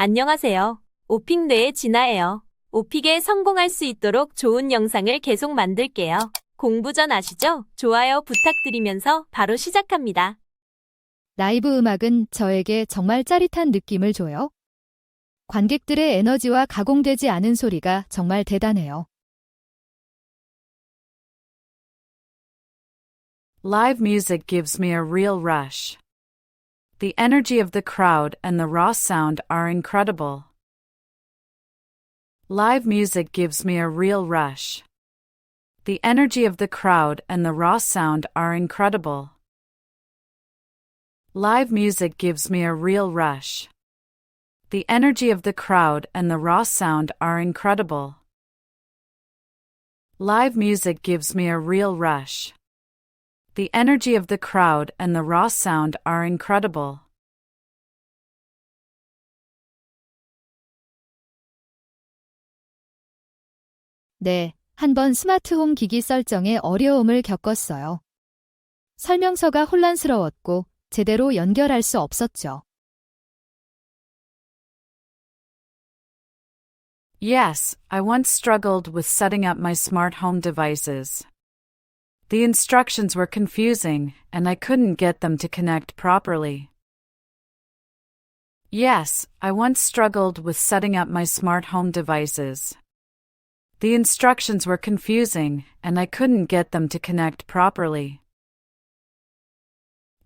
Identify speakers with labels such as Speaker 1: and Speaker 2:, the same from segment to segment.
Speaker 1: 안녕하세요. 오픽뇌의 진아예요. 오픽에 성공할 수 있도록 좋은 영상을 계속 만들게요. 공부 전 아시죠? 좋아요 부탁드리면서 바로 시작합니다.
Speaker 2: 라이브 음악은 저에게 정말 짜릿한 느낌을 줘요. 관객들의 에너지와 가공되지 않은 소리가 정말 대단해요.
Speaker 3: Live music gives me a real rush. The energy of the crowd and the raw sound are incredible. Live music gives me a real rush. The energy of the crowd and the raw sound are incredible. Live music gives me a real rush. The energy of the crowd and the raw sound are incredible. Live music gives me a real rush. The energy of the crowd and the raw sound are incredible.
Speaker 2: 네, 한번 스마트홈 기기 설정에 어려움을 겪었어요. 설명서가 혼란스러웠고 제대로 연결할 수 없었죠.
Speaker 3: Yes, I once struggled with setting up my smart home devices. The instructions were confusing, and I couldn't get them to connect properly. Yes, I once struggled with setting up my smart home devices. The instructions were confusing, and I couldn't get them to connect properly.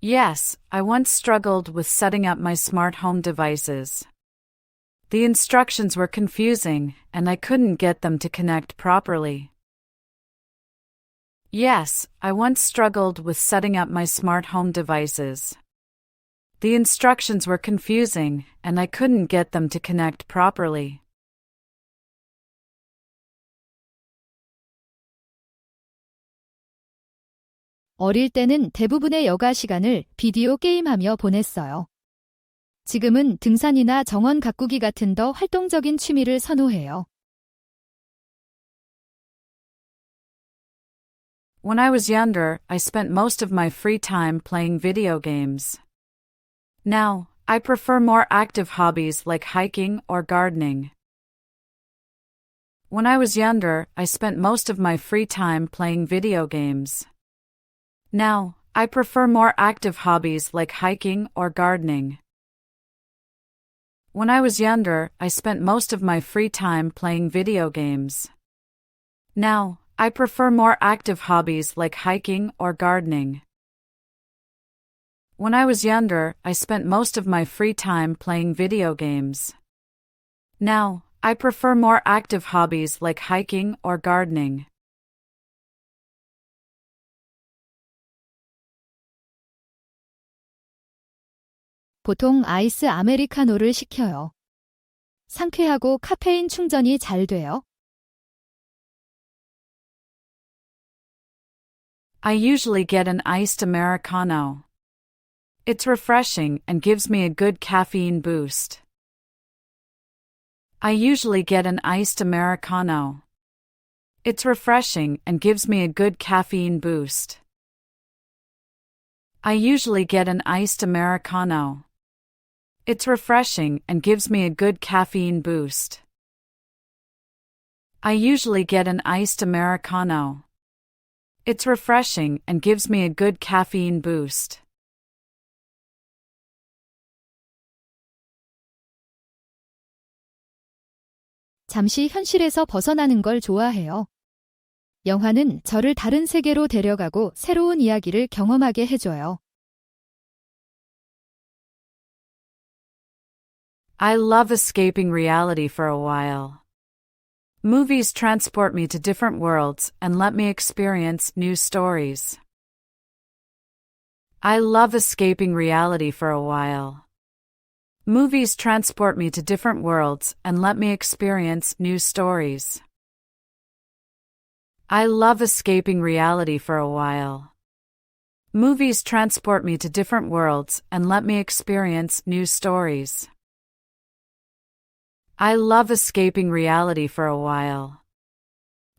Speaker 3: Yes, I once struggled with setting up my smart home devices. The instructions were confusing, and I couldn't get them to connect properly. Yes, I once struggled with setting up my smart home devices. The instructions were confusing, and I couldn't get them to connect properly.
Speaker 2: 어릴 때는 대부분의 여가 시간을 비디오 게임하며 보냈어요. 지금은 등산이나 정원 가꾸기 같은 더 활동적인 취미를 선호해요.
Speaker 3: When I was younger, I spent most of my free time playing video games. Now, I prefer more active hobbies like hiking or gardening. When I was younger, I spent most of my free time playing video games. Now, I prefer more active hobbies like hiking or gardening. When I was younger, I spent most of my free time playing video games. Now, I prefer more active hobbies like hiking or gardening. When I was younger, I spent most of my free time playing video games. Now, I prefer more active hobbies like hiking or gardening.
Speaker 2: 보통 아이스 아메리카노를 시켜요. 상쾌하고 카페인 충전이 잘 돼요.
Speaker 3: I usually get an iced Americano. It's refreshing and gives me a good caffeine boost. I usually get an iced Americano. It's refreshing and gives me a good caffeine boost. I usually get an iced Americano. It's refreshing and gives me a good caffeine boost. I usually get an iced Americano. It's refreshing and gives me a good caffeine boost.
Speaker 2: 잠시 현실에서 벗어나는 걸 좋아해요. 영화는 저를 다른 세계로 데려가고 새로운 이야기를 경험하게 해줘요.
Speaker 3: I love escaping reality for a while. Movies transport me to different worlds and let me experience new stories. I love escaping reality for a while. Movies transport me to different worlds and let me experience new stories. I love escaping reality for a while. Movies transport me to different worlds and let me experience new stories. I love escaping reality for a while.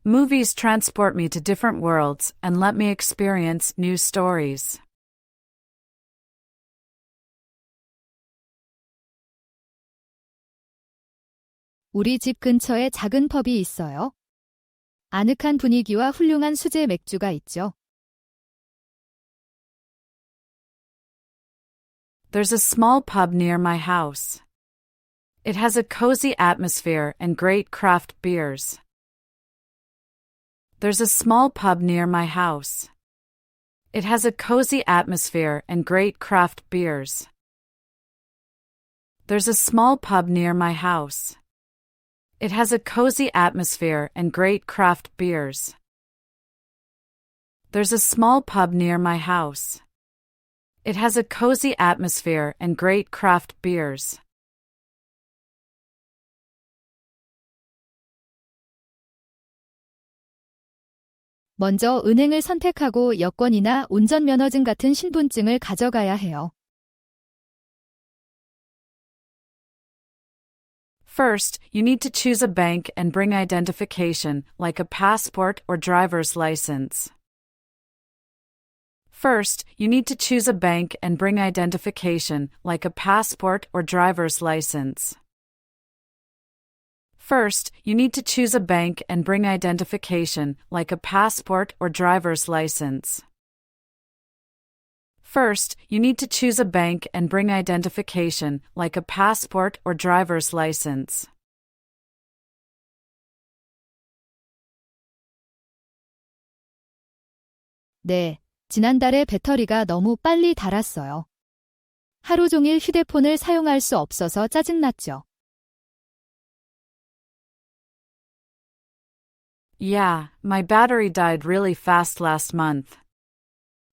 Speaker 3: Movies transport me to different worlds and let me experience new stories.
Speaker 2: 우리 집 근처에 작은 펍이 있어요. 아늑한 분위기와 훌륭한 수제 맥주가 있죠.
Speaker 3: There's a small pub near my house. It has a cozy atmosphere and great craft beers. There's a small pub near my house. It has a cozy atmosphere and great craft beers. There's a small pub near my house. It has a cozy atmosphere and great craft beers. There's a small pub near my house. It has a cozy atmosphere and great craft beers.
Speaker 2: 먼저 은행을 선택하고 여권이나 운전면허증 같은 신분증을 가져가야 해요.
Speaker 3: First, you need to choose a bank and bring identification, like a passport or driver's license. First, you need to choose a bank and bring identification, like a passport or driver's license. First, you need to choose a bank and bring identification, like a passport or driver's license. First, you need to choose a bank and bring identification, like a passport or driver's license.
Speaker 2: 네, 지난달에 배터리가 너무 빨리 닳았어요. 하루 종일 휴대폰을 사용할 수 없어서 짜증났죠.
Speaker 3: Yeah, my battery died really fast last month.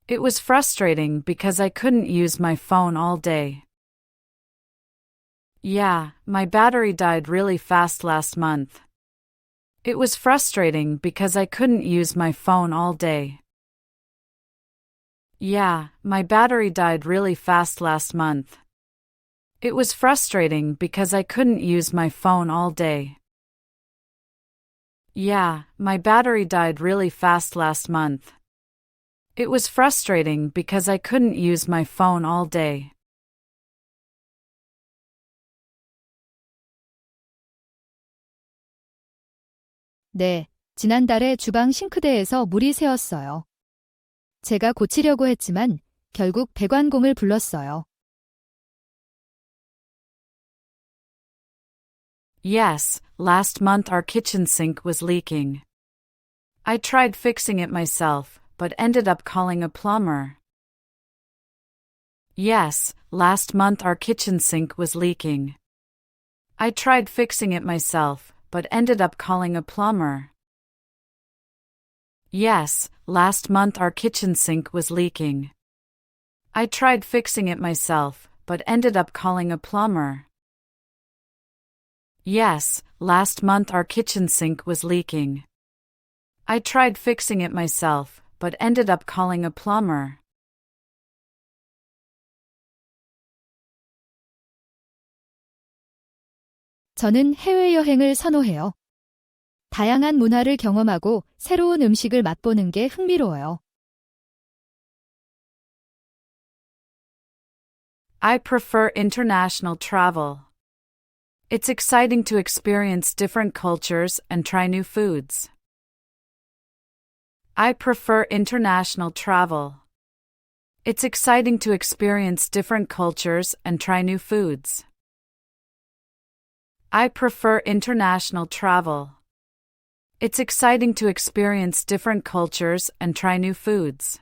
Speaker 3: It was frustrating because I couldn't use my phone all day. Yeah, my battery died really fast last month. It was frustrating because I couldn't use my phone all day. Yeah, my battery died really fast last month. It was frustrating because I couldn't use my phone all day. Yeah, my battery died really fast last month. It was frustrating because I couldn't use my phone all day.
Speaker 2: 네, 지난달에 주방 싱크대에서 물이 새었어요. 제가 고치려고 했지만 결국 배관공을 불렀어요.
Speaker 3: Yes, last month our kitchen sink was leaking. I tried fixing it myself, but ended up calling a plumber. Yes, last month our kitchen sink was leaking. I tried fixing it myself, but ended up calling a plumber. Yes, last month our kitchen sink was leaking. I tried fixing it myself, but ended up calling a plumber. Yes, last month our kitchen sink was leaking. I tried fixing it myself, but ended up calling a plumber.
Speaker 2: 저는 해외여행을 선호해요. 다양한 문화를 경험하고 새로운 음식을 맛보는 게 흥미로워요.
Speaker 3: I prefer international travel. It's exciting to experience different cultures and try new foods. I prefer international travel. It's exciting to experience different cultures and try new foods. I prefer international travel. It's exciting to experience different cultures and try new foods.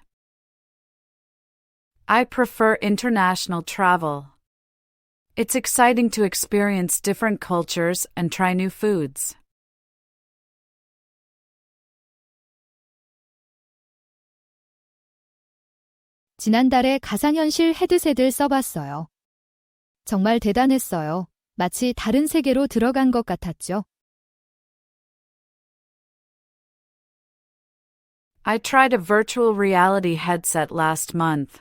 Speaker 3: I prefer international travel. It's exciting to experience different cultures and try new foods.
Speaker 2: 지난달에 가상현실 헤드셋을 써봤어요. 정말 대단했어요. 마치 다른 세계로 들어간 것 같았죠.
Speaker 3: I tried a virtual reality headset last month.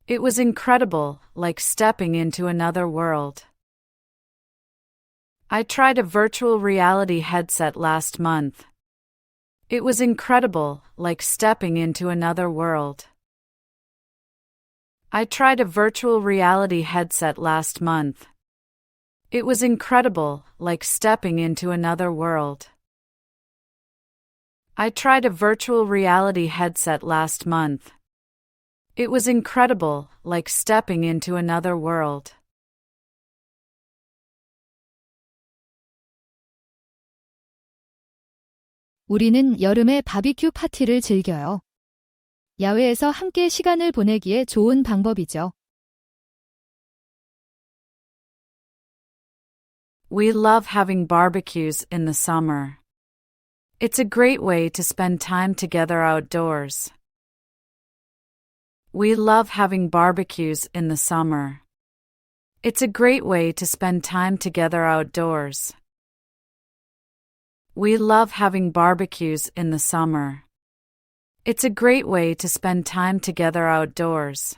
Speaker 3: It was incredible, like stepping into another world. I tried a virtual reality headset last month. It was incredible, like stepping into another world. I tried a virtual reality headset last month. It was incredible, like stepping into another world. I tried a virtual reality headset last month. It was incredible, like stepping into another world.
Speaker 2: 우리는 여름에 바비큐 파티를 즐겨요. 야외에서 함께 시간을 보내기에 좋은 방법이죠.
Speaker 3: We love having barbecues in the summer. It's a great way to spend time together outdoors. We love having barbecues in the summer. It's a great way to spend time together outdoors. We love having barbecues in the summer. It's a great way to spend time together outdoors.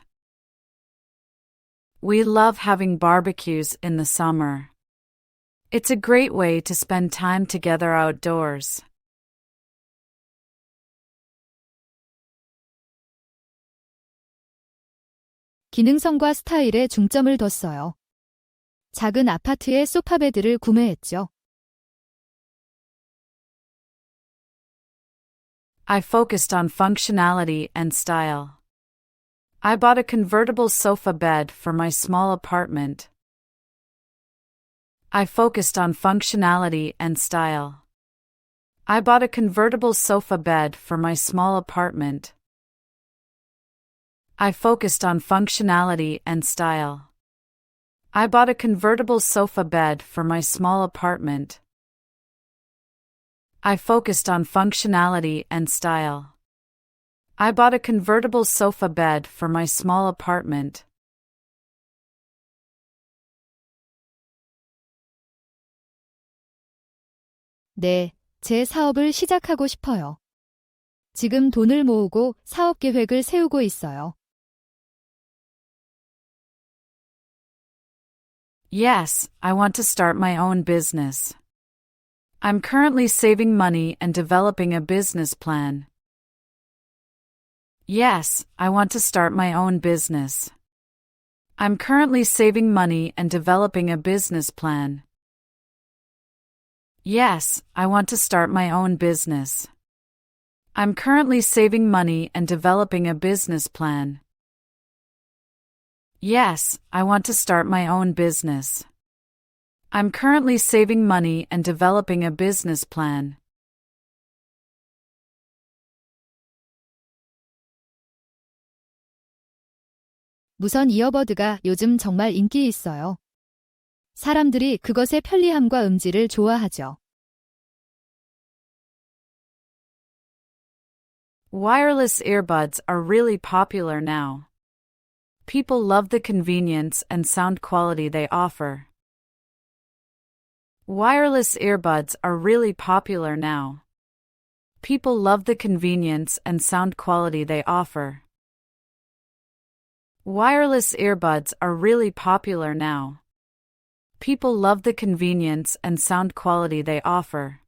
Speaker 3: We love having barbecues in the summer. It's a great way to spend time together outdoors.
Speaker 2: 기능성과 스타일에 중점을 뒀어요. 작은 아파트에 소파베드를 구매했죠.
Speaker 3: I focused on functionality and style. I bought a convertible sofa bed for my small apartment. I focused on functionality and style. I bought a convertible sofa bed for my small apartment. I focused on functionality and style. I bought a convertible sofa bed for my small apartment. I focused on functionality and style. I bought a convertible sofa bed for my small apartment.
Speaker 2: 네, 제 사업을 시작하고 싶어요. 지금 돈을 모으고 사업 계획을 세우고 있어요.
Speaker 3: Yes, I want to start my own business. I'm currently saving money and developing a business plan. Yes, I want to start my own business. I'm currently saving money and developing a business plan. Yes, I want to start my own business. I'm currently saving money and developing a business plan. Yes, I want to start my own business. I'm currently saving money and developing a business plan.
Speaker 2: 무선 이어버드가 요즘 정말 인기 있어요. 사람들이 그것의 편리함과 음질을 좋아하죠.
Speaker 3: Wireless earbuds are really popular now. People love the convenience and sound quality they offer. Wireless earbuds are really popular now. People love the convenience and sound quality they offer. Wireless earbuds are really popular now. People love the convenience and sound quality they offer.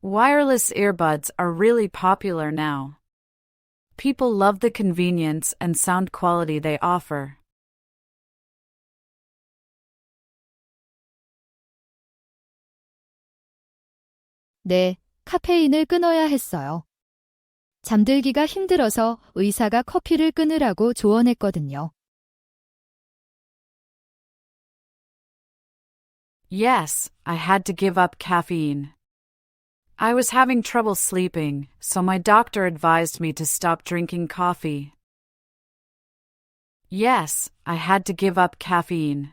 Speaker 3: Wireless earbuds are really popular now. People love the convenience and sound quality they offer.
Speaker 2: 네, 카페인을 끊어야 했어요. 잠들기가 힘들어서 의사가 커피를 끊으라고 조언했거든요.
Speaker 3: Yes, I had to give up caffeine. I was having trouble sleeping, so my doctor advised me to stop drinking coffee. Yes, I had to give up caffeine.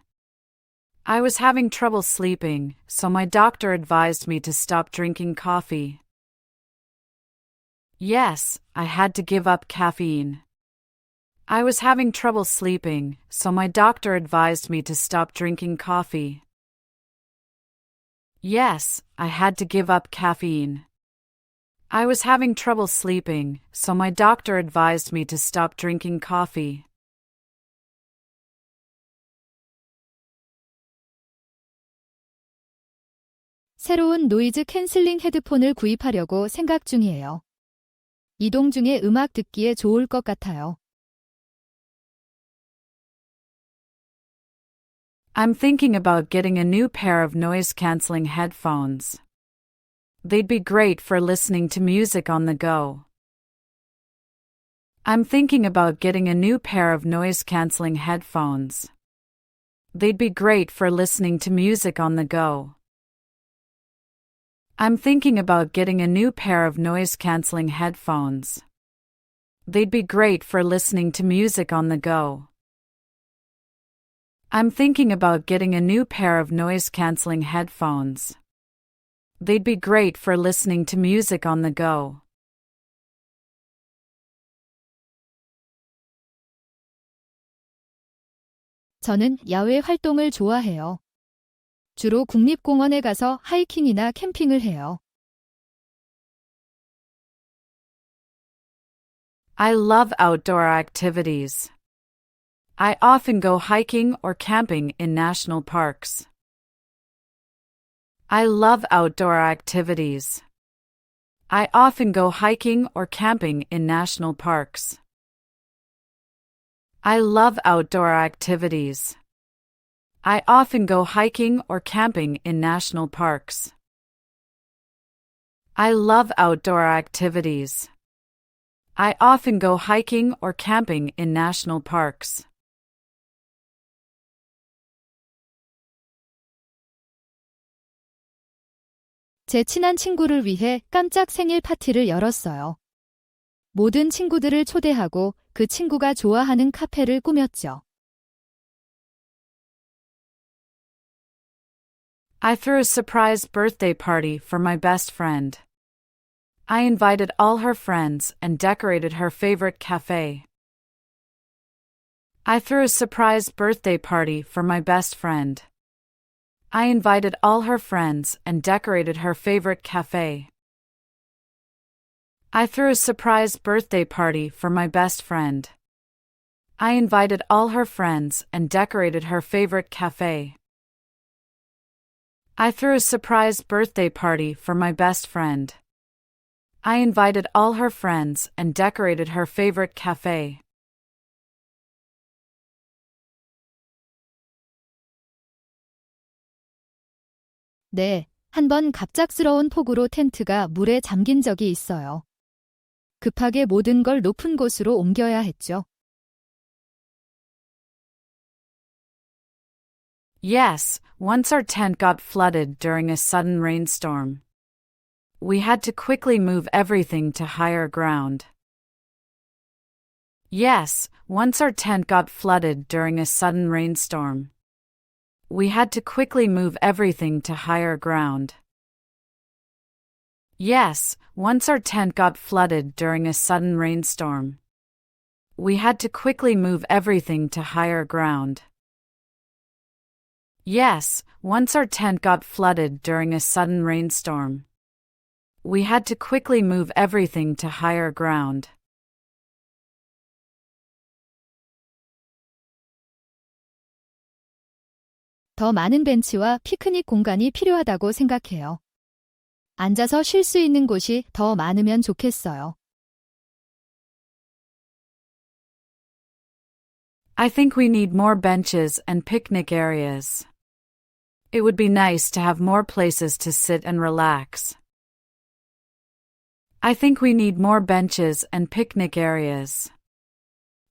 Speaker 3: I was having trouble sleeping, so my doctor advised me to stop drinking coffee. Yes, I had to give up caffeine. I was having trouble sleeping, so my doctor advised me to stop drinking coffee. Yes, I had to give up caffeine. I was having trouble sleeping, so my doctor advised me to stop drinking coffee.
Speaker 2: 새로운 노이즈 캔슬링 헤드폰을 구입하려고 생각 중이에요. 이동 중에 음악 듣기에 좋을 것 같아요.
Speaker 3: I'm thinking about getting a new pair of noise-canceling headphones. They'd be great for listening to music on the go. I'm thinking about getting a new pair of noise-canceling headphones. They'd be great for listening to music on the go. I'm thinking about getting a new pair of noise-canceling headphones. They'd be great for listening to music on the go. I'm thinking about getting a new pair of noise-canceling headphones. They'd be great for listening to music on the go.
Speaker 2: 저는 야외 활동을 좋아해요. 주로 국립공원에 가서 하이킹이나 캠핑을 해요.
Speaker 3: I love outdoor activities. I often go hiking or camping in national parks. I love outdoor activities. I often go hiking or camping in national parks. I love outdoor activities. I often go hiking or camping in national parks. I love outdoor activities. I often go hiking or camping in national parks.
Speaker 2: 제 친한 친구를 위해 깜짝 생일 파티를 열었어요. 모든 친구들을 초대하고 그 친구가 좋아하는 카페를 꾸몄죠.
Speaker 3: I threw a surprise birthday party for my best friend. I invited all her friends and decorated her favorite cafe. I threw a surprise birthday party for my best friend. I invited all her friends and decorated her favorite cafe. I threw a surprise birthday party for my best friend. I invited all her friends and decorated her favorite cafe. I threw a surprise birthday party for my best friend. I invited all her friends and decorated her favorite cafe.
Speaker 2: 네, 한번 갑작스러운 폭우로 텐트가 물에 잠긴 적이 있어요. 급하게 모든 걸 높은 곳으로 옮겨야 했죠.
Speaker 3: Yes, once our tent got flooded during a sudden rainstorm. We had to quickly move everything to higher ground. Yes, once our tent got flooded during a sudden rainstorm. We had to quickly move everything to higher ground. Yes, once our tent got flooded during a sudden rainstorm. We had to quickly move everything to higher ground. Yes, once our tent got flooded during a sudden rainstorm. We had to quickly move everything to higher ground.
Speaker 2: 더 많은 벤치와 피크닉 공간이 필요하다고 생각해요. 앉아서 쉴 수 있는 곳이 더 많으면 좋겠어요.
Speaker 3: I think we need more benches and picnic areas. It would be nice to have more places to sit and relax. I think we need more benches and picnic areas.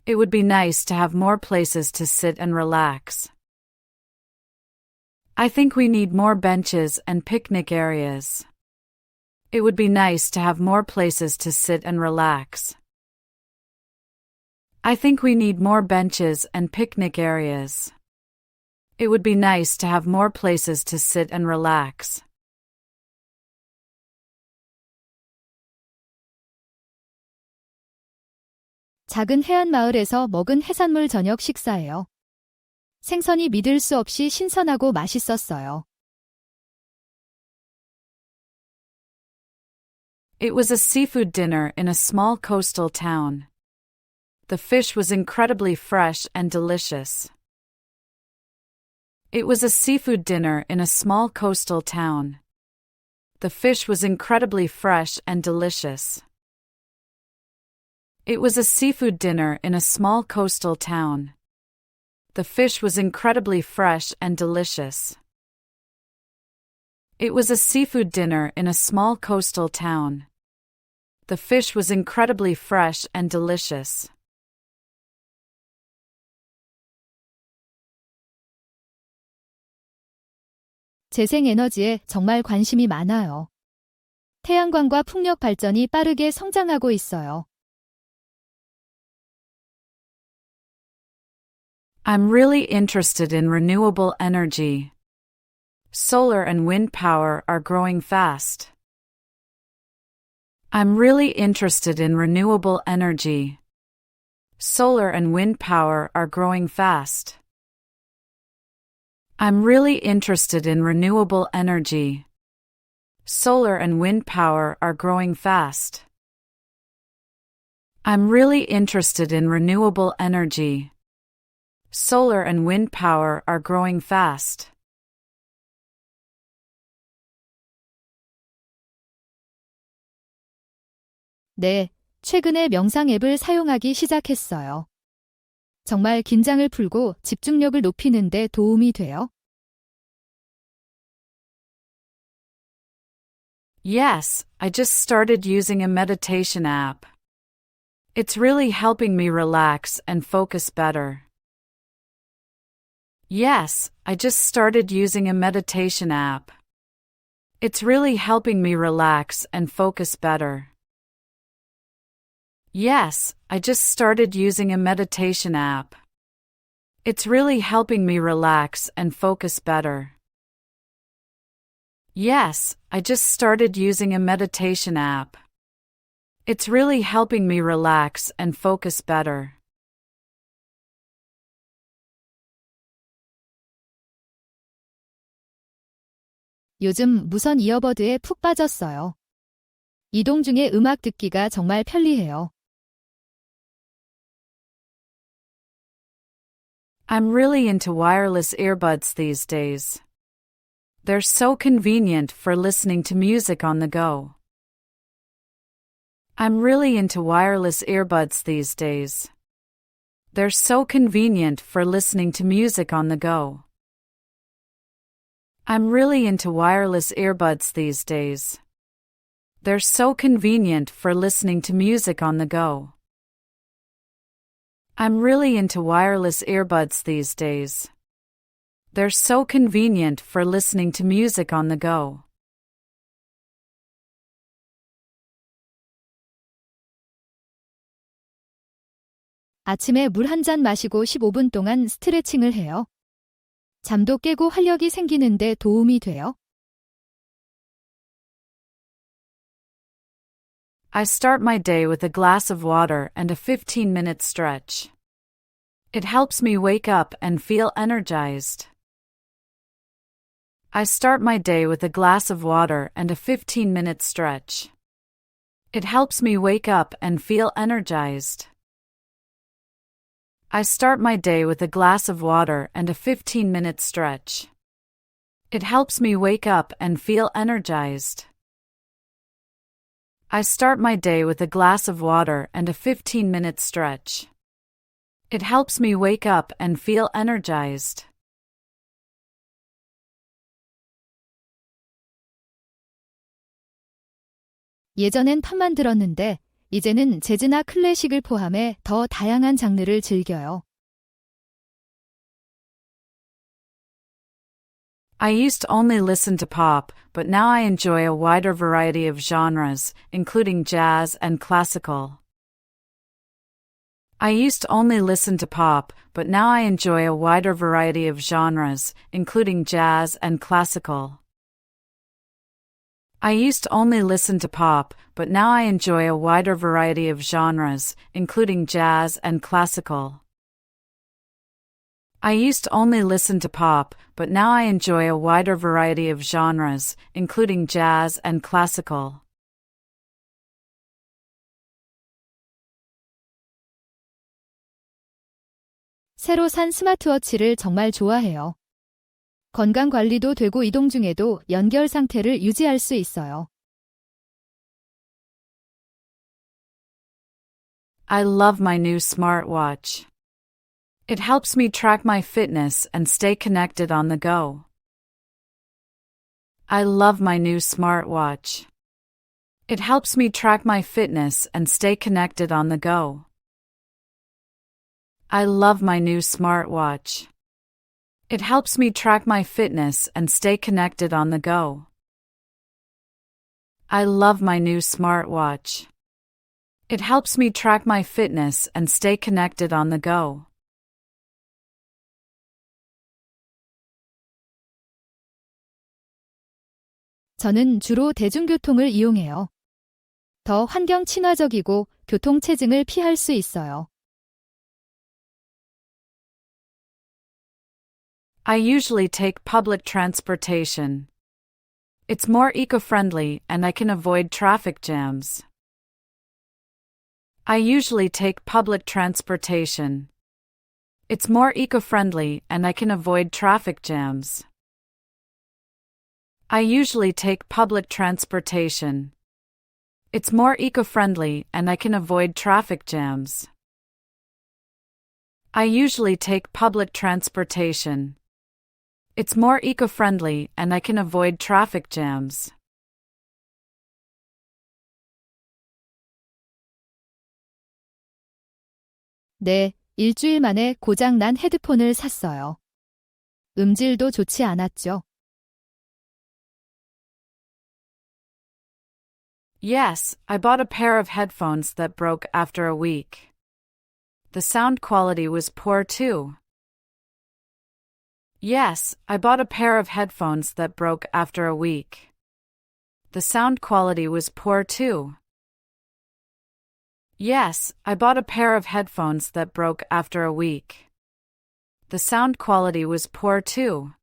Speaker 3: It would be nice to have more places to sit and relax. I think we need more benches and picnic areas. It would be nice to have more places to sit and relax. I think we need more benches and picnic areas. It would be nice to have more places to sit and relax.
Speaker 2: 작은 해안 마을에서 먹은 해산물 저녁 식사예요. 생선이 믿을 수 없이 신선하고 맛있었어요.
Speaker 3: It was a seafood dinner in a small coastal town. The fish was incredibly fresh and delicious. It was a seafood dinner in a small coastal town. The fish was incredibly fresh and delicious. It was a seafood dinner in a small coastal town. The fish was incredibly fresh and delicious. It was a seafood dinner in a small coastal town. The fish was incredibly fresh and delicious.
Speaker 2: 재생에너지에 정말 관심이 많아요. 태양광과 풍력 발전이 빠르게 성장하고 있어요.
Speaker 3: I'm really interested in renewable energy. Solar and wind power are growing fast. I'm really interested in renewable energy. Solar and wind power are growing fast. I'm really interested in renewable energy. Solar and wind power are growing fast. I'm really interested in renewable energy. Solar and wind power are growing fast.
Speaker 2: 네, 최근에 명상 앱을 사용하기 시작했어요. 정말 긴장을 풀고 집중력을 높이는 데 도움이 돼요.
Speaker 3: Yes, I just started using a meditation app. It's really helping me relax and focus better. Yes, I just started using a meditation app. It's really helping me relax and focus better. Yes, I just started using a meditation app. It's really helping me relax and focus better. Yes, I just started using a meditation app. It's really helping me relax and focus better.
Speaker 2: 요즘 무선 이어버드에 푹 빠졌어요. 이동 중에 음악 듣기가 정말 편리해요.
Speaker 3: I'm really into wireless earbuds these days. They're so convenient for listening to music on the go. I'm really into wireless earbuds these days. They're so convenient for listening to music on the go. I'm really into wireless earbuds these days. They're so convenient for listening to music on the go. I'm really into wireless earbuds these days. They're so convenient for listening to music on the go.
Speaker 2: 아침에 물 한 잔 마시고 15분 동안 스트레칭을 해요. 잠도 깨고 활력이 생기는데 도움이 돼요.
Speaker 3: I start my day with a glass of water and a 15-minute stretch. It helps me wake up and feel energized. I start my day with a glass of water and a 15-minute stretch. It helps me wake up and feel energized. I start my day with a glass of water and a 15-minute stretch. It helps me wake up and feel energized. I start my day with a glass of water and a 15-minute stretch. It helps me wake up and feel energized.
Speaker 2: 예전엔 팝만 들었는데 이제는 재즈나 클래식을 포함해 더 다양한 장르를 즐겨요.
Speaker 3: I used to only listen to pop, but now I enjoy a wider variety of genres, including jazz and classical. I used to only listen to pop, but now I enjoy a wider variety of genres, including jazz and classical. I used to only listen to pop, but now I enjoy a wider variety of genres, including jazz and classical. I used to only listen to pop, but now I enjoy a wider variety of genres, including jazz and classical.
Speaker 2: 새로 산 스마트워치를 정말 좋아해요. 건강 관리도 되고 이동 중에도 연결 상태를 유지할 수 있어요.
Speaker 3: I love my new smartwatch. It helps me track my fitness and stay connected on the go. I love my new smartwatch. It helps me track my fitness and stay connected on the go. I love my new smartwatch. It helps me track my fitness and stay connected on the go. I love my new smartwatch. It helps me track my fitness and stay connected on the go.
Speaker 2: 저는 주로 대중교통을 이용해요. 더 환경 친화적이고 교통체증을 피할 수 있어요.
Speaker 3: I usually take public transportation. It's more eco-friendly and I can avoid traffic jams. I usually take public transportation. It's more eco-friendly and I can avoid traffic jams. I usually take public transportation. It's more eco-friendly and I can avoid traffic jams. I usually take public transportation. It's more eco-friendly and I can avoid traffic jams.
Speaker 2: 네, 일주일 만에 고장 난 헤드폰을 샀어요. 음질도 좋지 않았죠.
Speaker 3: Yes, I bought a pair of headphones that broke after a week. The sound quality was poor too. Yes, I bought a pair of headphones that broke after a week. The sound quality was poor too. Yes, I bought a pair of headphones that broke after a week. The sound quality was poor too.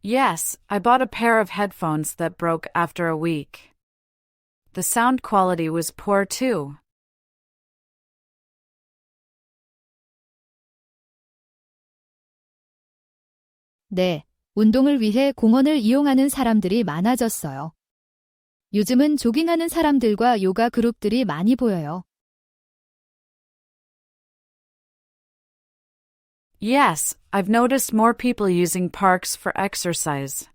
Speaker 3: Yes, I bought a pair of headphones that broke after a week. The sound quality was poor too.
Speaker 2: 네, 운동을 위해 공원을 이용하는 사람들이 많아졌어요. 요즘은 조깅하는 사람들과 요가 그룹들이 많이 보여요.
Speaker 3: Yes, I've noticed more people using parks for exercise.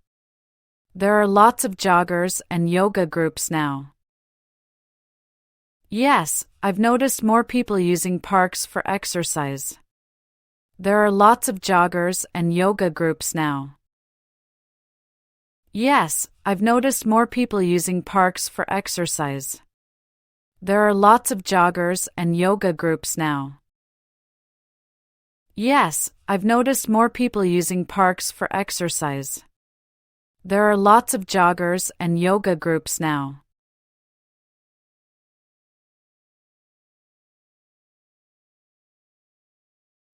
Speaker 3: There are lots of joggers and yoga groups now. Yes, I've noticed more people using parks for exercise. There are lots of joggers and yoga groups now. Yes, I've noticed more people using parks for exercise. There are lots of joggers and yoga groups now. Yes, I've noticed more people using parks for exercise. There are lots of joggers and yoga groups now.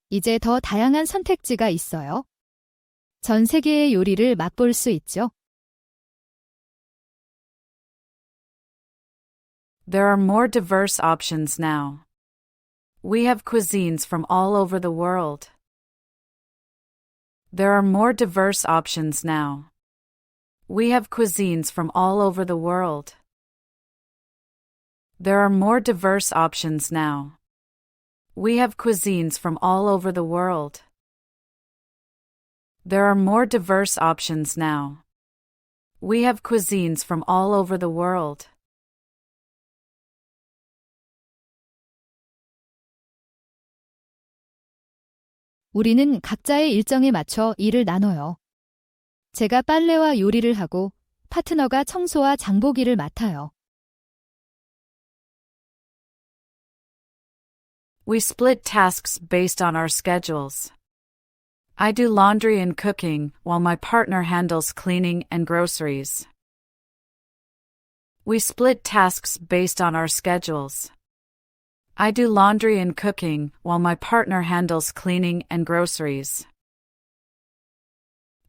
Speaker 2: 이제 더 다양한 선택지가 있어요. 전 세계의 요리를 맛볼 수 있죠.
Speaker 3: There are more diverse options now. We have cuisines from all over the world. There are more diverse options now. We have cuisines from all over the world. There are more diverse options now. We have cuisines from all over the world. There are more diverse options now. We have cuisines from all over the world.
Speaker 2: 우리는 각자의 일정에 맞춰 일을 나눠요. 제가 빨래와 요리를 하고 파트너가 청소와 장보기를 맡아요.
Speaker 3: We split tasks based on our schedules. I do laundry and cooking while my partner handles cleaning and groceries. We split tasks based on our schedules. I do laundry and cooking while my partner handles cleaning and groceries.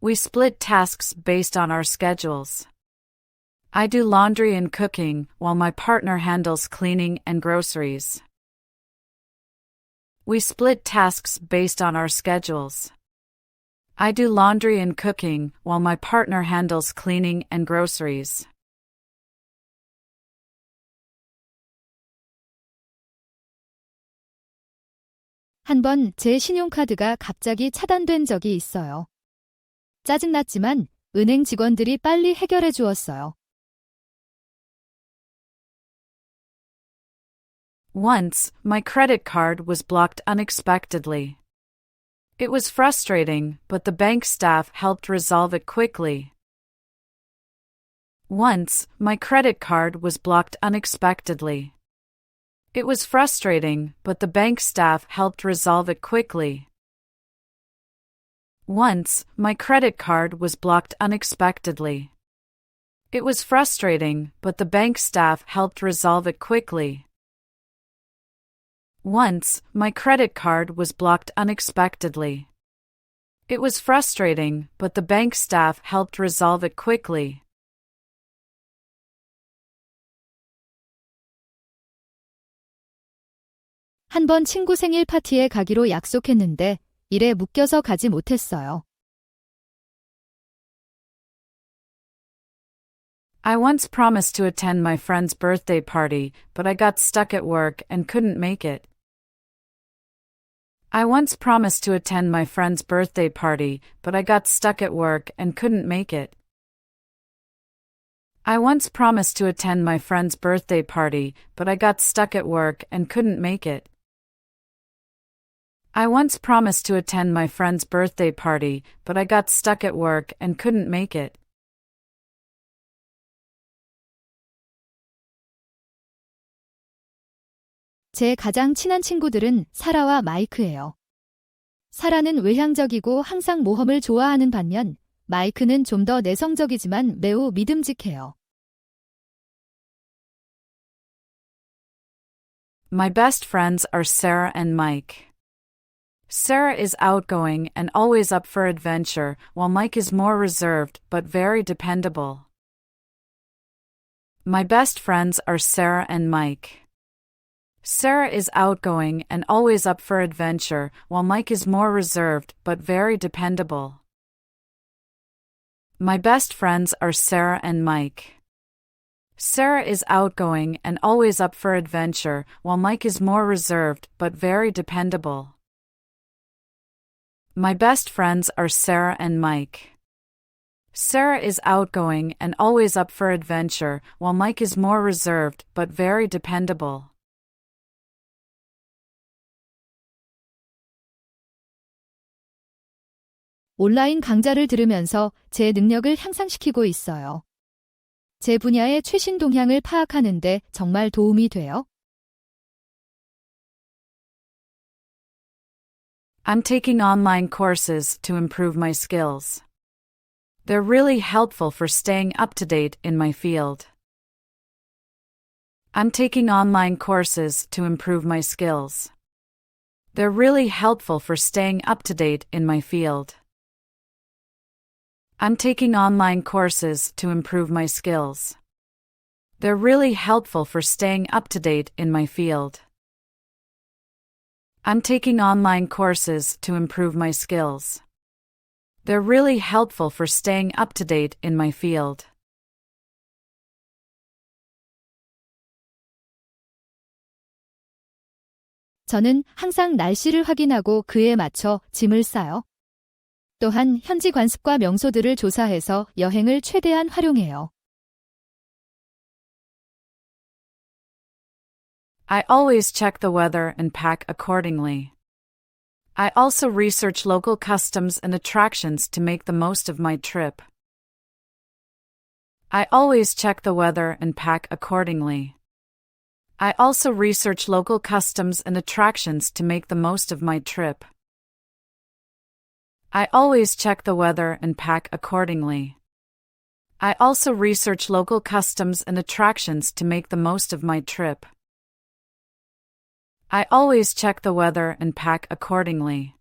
Speaker 3: We split tasks based on our schedules. I do laundry and cooking while my partner handles cleaning and groceries. We split tasks based on our schedules. I do laundry and cooking while my partner handles cleaning and groceries.
Speaker 2: 한 번 제 신용카드가 갑자기 차단된 적이 있어요. 짜증났지만 은행 직원들이 빨리 해결해 주었어요.
Speaker 3: Once, my credit card was blocked unexpectedly. It was frustrating, but the bank staff helped resolve it quickly. Once, my credit card was blocked unexpectedly. It was frustrating, but the bank staff helped resolve it quickly. Once, my credit card was blocked unexpectedly. It was frustrating, but the bank staff helped resolve it quickly. Once, my credit card was blocked unexpectedly. It was frustrating, but the bank staff helped resolve it quickly.
Speaker 2: 한 번 친구 생일 파티에 가기로 약속했는데 일에 묶여서 가지 못했어요.
Speaker 3: I once promised to attend my friend's birthday party, but I got stuck at work and couldn't make it. I once promised to attend my friend's birthday party, but I got stuck at work and couldn't make it. I once promised to attend my friend's birthday party, but I got stuck at work and couldn't make it. I once promised to attend my friend's birthday party, but I got stuck at work and couldn't make it.
Speaker 2: 제 가장 친한 친구들은 사라와 마이크예요. 사라는 외향적이고 항상 모험을 좋아하는 반면 마이크는 좀 더 내성적이지만 매우 믿음직해요.
Speaker 3: My best friends are Sarah and Mike. Sarah is outgoing and always up for adventure, while Mike is more reserved but very dependable. My best friends are Sarah and Mike. Sarah is outgoing and always up for adventure, while Mike is more reserved but very dependable. My best friends are Sarah and Mike. Sarah is outgoing and always up for adventure, while Mike is more reserved but very dependable. My best friends are Sarah and Mike. Sarah is outgoing and always up for adventure, while Mike is more reserved but very dependable.
Speaker 2: 온라인 강좌를 들으면서 제 능력을 향상시키고 있어요. 제 분야의 최신 동향을 파악하는데 정말 도움이 돼요?
Speaker 3: I'm taking online courses to improve my skills. They're really helpful for staying up to date in my field. I'm taking online courses to improve my skills. They're really helpful for staying up to date in my field. I'm taking online courses to improve my skills. They're really helpful for staying up to date in my field. I'm taking online courses to improve my skills. They're really helpful for staying up to date in my field.
Speaker 2: 저는 항상 날씨를 확인하고 그에 맞춰 짐을 싸요. 또한 현지 관습과 명소들을 조사해서 여행을 최대한 활용해요.
Speaker 3: I always check the weather and pack accordingly. I also research local customs and attractions to make the most of my trip. I always check the weather and pack accordingly. I also research local customs and attractions to make the most of my trip. I always check the weather and pack accordingly. I also research local customs and attractions to make the most of my trip. I always check the weather and pack accordingly.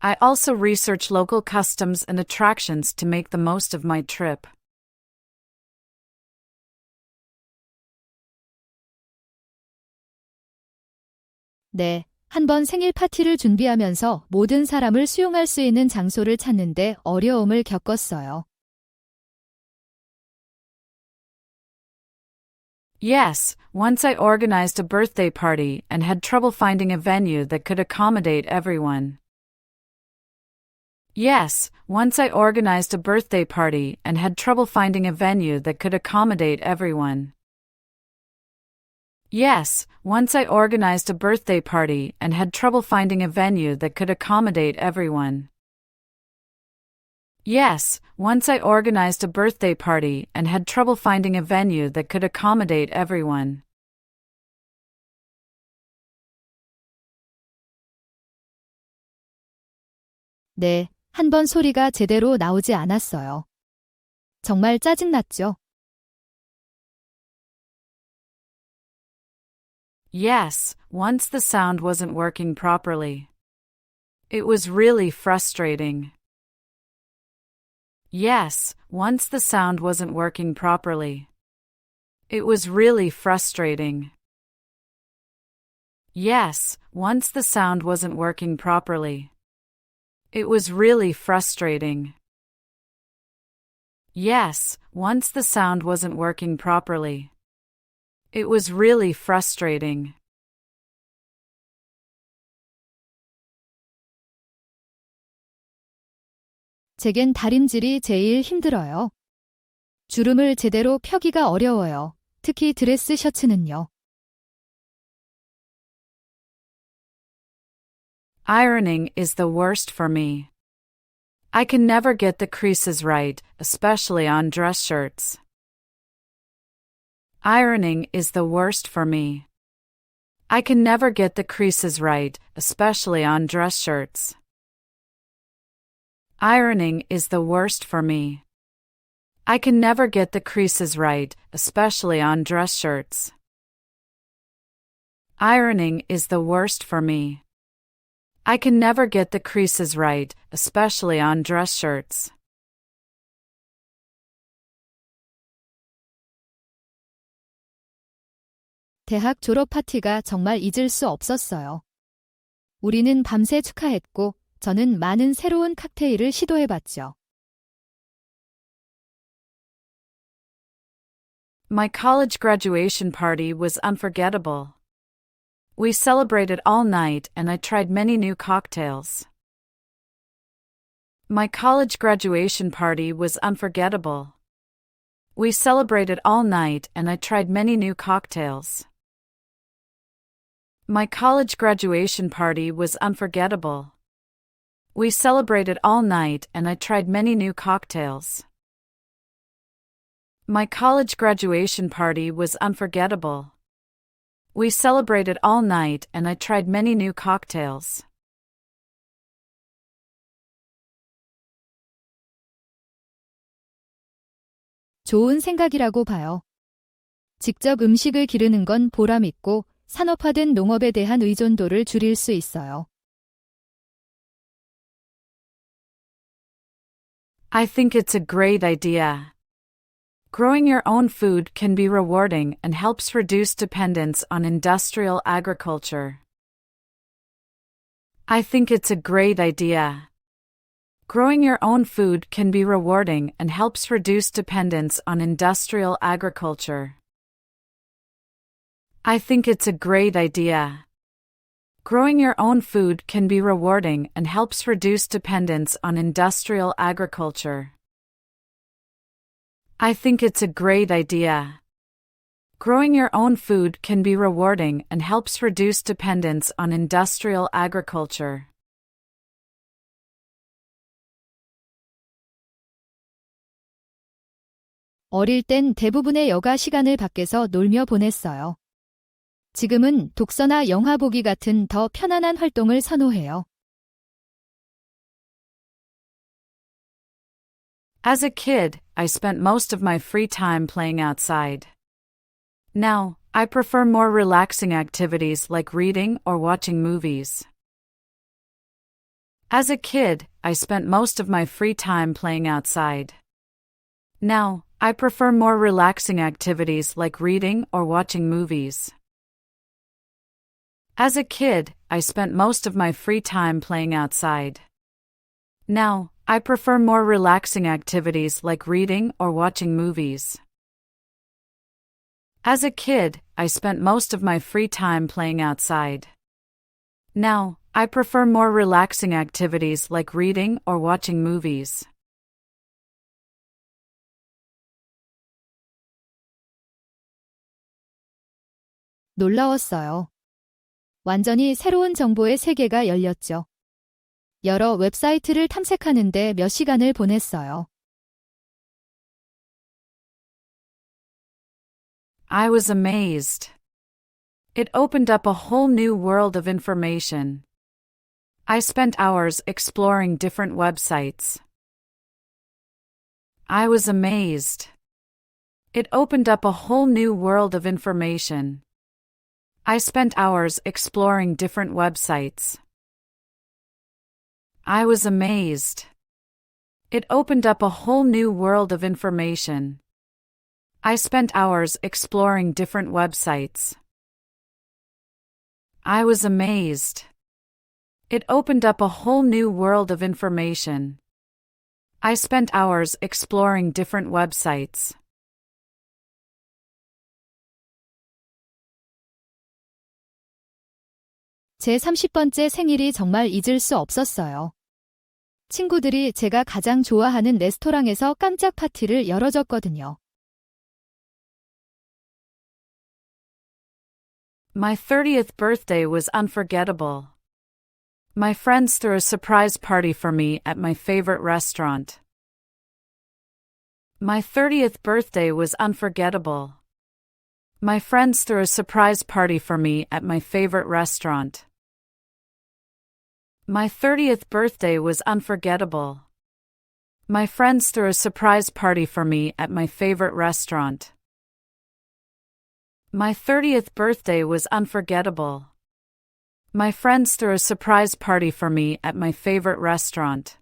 Speaker 3: I also research local customs and attractions to make the most of my trip.
Speaker 2: 네, 한번 생일 파티를 준비하면서 모든 사람을 수용할 수 있는 장소를 찾는데 어려움을 겪었어요.
Speaker 3: Yes, once I organized a birthday party and had trouble finding a venue that could accommodate everyone. Yes, once I organized a birthday party and had trouble finding a venue that could accommodate everyone. Yes, once I organized a birthday party and had trouble finding a venue that could accommodate everyone. Yes, once I organized a birthday party and had trouble finding a venue that could accommodate everyone.
Speaker 2: 네, 한 번 소리가 제대로 나오지 않았어요. 정말 짜증났죠?
Speaker 3: Yes, once the sound wasn't working properly. It was really frustrating. Yes, once the sound wasn't working properly. It was really frustrating. Yes, once the sound wasn't working properly. It was really frustrating. Yes, once the sound wasn't working properly. It was really frustrating.
Speaker 2: 제겐 다림질이 제일 힘들어요. 주름을 제대로 펴기가 어려워요. 특히 드레스 셔츠는요.
Speaker 3: Ironing is the worst for me. I can never get the creases right, especially on dress shirts. Ironing is the worst for me. I can never get the creases right, especially on dress shirts. Ironing is the worst for me. I can never get the creases right, especially on dress shirts. Ironing is the worst for me. I can never get the creases right, especially on dress shirts.
Speaker 2: 대학 졸업 파티가 정말 잊을 수 없었어요. 우리는 밤새 축하했고, 저는 많은 새로운 칵테일을 시도해봤죠.
Speaker 3: My college graduation party was unforgettable. We celebrated all night and I tried many new cocktails. My college graduation party was unforgettable. We celebrated all night and I tried many new cocktails. My college graduation party was unforgettable. We celebrated all night and I tried many new cocktails. My college graduation party was unforgettable. We celebrated all night and I tried many new cocktails.
Speaker 2: 좋은 생각이라고 봐요. 직접 음식을 기르는 건 보람있고 산업화된 농업에 대한 의존도를 줄일 수 있어요.
Speaker 3: I think it's a great idea. Growing your own food can be rewarding and helps reduce dependence on industrial agriculture. I think it's a great idea. Growing your own food can be rewarding and helps reduce dependence on industrial agriculture. I think it's a great idea. Growing your own food can be rewarding and helps reduce dependence on industrial agriculture. I think it's a great idea. Growing your own food can be rewarding and helps reduce dependence on industrial agriculture.
Speaker 2: 어릴 땐 대부분의 여가 시간을 밖에서 놀며 보냈어요. 지금은 독서나 영화 보기 같은 더 편안한 활동을 선호해요.
Speaker 3: As a kid, I spent most of my free time playing outside. Now, I prefer more relaxing activities like reading or watching movies. As a kid, I spent most of my free time playing outside. Now, I prefer more relaxing activities like reading or watching movies. As a kid, I spent most of my free time playing outside. Now, I prefer more relaxing activities like reading or watching movies. As a kid, I spent most of my free time playing outside. Now, I prefer more relaxing activities like reading or watching movies.
Speaker 2: 놀라웠어요. 완전히 새로운 정보의 세계가 열렸죠. 여러 웹사이트를 탐색하는데 몇 시간을 보냈어요.
Speaker 3: I was amazed. It opened up a whole new world of information. I spent hours exploring different websites. I was amazed. It opened up a whole new world of information. I spent hours exploring different websites. I was amazed. It opened up a whole new world of information. I spent hours exploring different websites. I was amazed. It opened up a whole new world of information. I spent hours exploring different websites.
Speaker 2: 제 30번째 생일이 정말 잊을 수 없었어요. 친구들이 제가 가장 좋아하는 레스토랑에서 깜짝 파티를 열어줬거든요.
Speaker 3: My 30th birthday was unforgettable. My friends threw a surprise party for me at my favorite restaurant. My 30th birthday was unforgettable. My friends threw a surprise party for me at my favorite restaurant. My 30th birthday was unforgettable. My friends threw a surprise party for me at my favorite restaurant. My 30th birthday was unforgettable. My friends threw a surprise party for me at my favorite restaurant.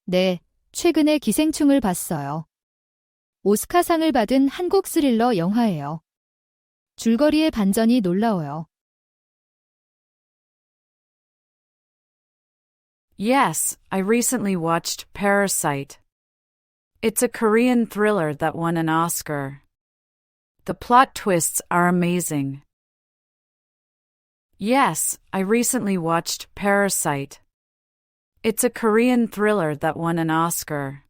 Speaker 2: 네, 최근에 기생충을 봤어요. 오스카상을 받은 한국 스릴러 영화예요. 줄거리의 반전이 놀라워요.
Speaker 3: Yes, I recently watched Parasite. It's a Korean thriller that won an Oscar. The plot twists are amazing. Yes, I recently watched Parasite. It's a Korean thriller that won an Oscar.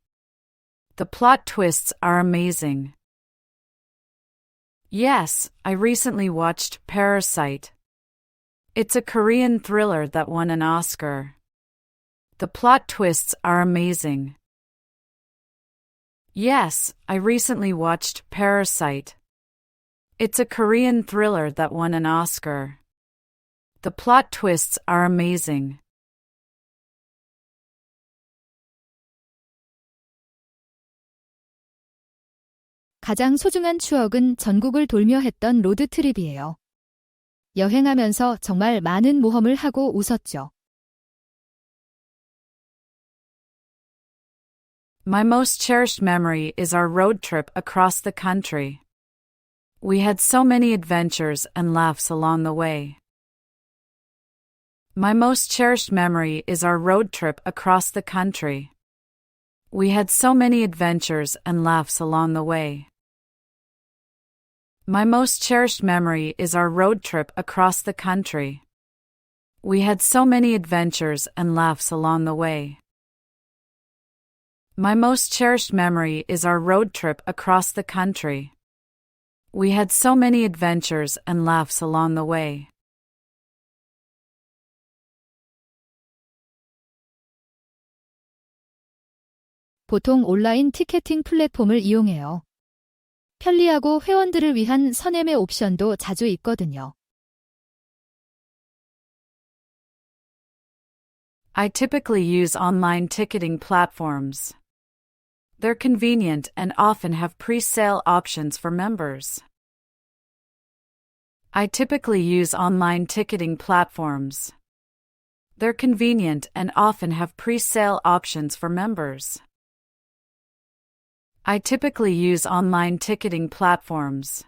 Speaker 3: The plot twists are amazing. Yes, I recently watched Parasite. It's a Korean thriller that won an Oscar. The plot twists are amazing. Yes, I recently watched Parasite. It's a Korean thriller that won an Oscar. The plot twists are amazing.
Speaker 2: 가장 소중한 추억은 전국을 돌며 했던 로드트립이에요. 여행하면서 정말 많은 모험을 하고 웃었죠.
Speaker 3: My most cherished memory is our road trip across the country. We had so many adventures and laughs along the way. My most cherished memory is our road trip across the country. We had so many adventures and laughs along the way. My most cherished memory is our road trip across the country. We had so many adventures and laughs along the way. My most cherished memory is our road trip across the country. We had so many adventures and laughs along the way.
Speaker 2: 보통 온라인 티켓팅 플랫폼을 이용해요. 편리하고 회원들을 위한 선예매 옵션도 자주 있거든요.
Speaker 3: I typically use online ticketing platforms. They're convenient and often have pre-sale options for members. I typically use online ticketing platforms. They're convenient and often have pre-sale options for members. I typically use online ticketing platforms.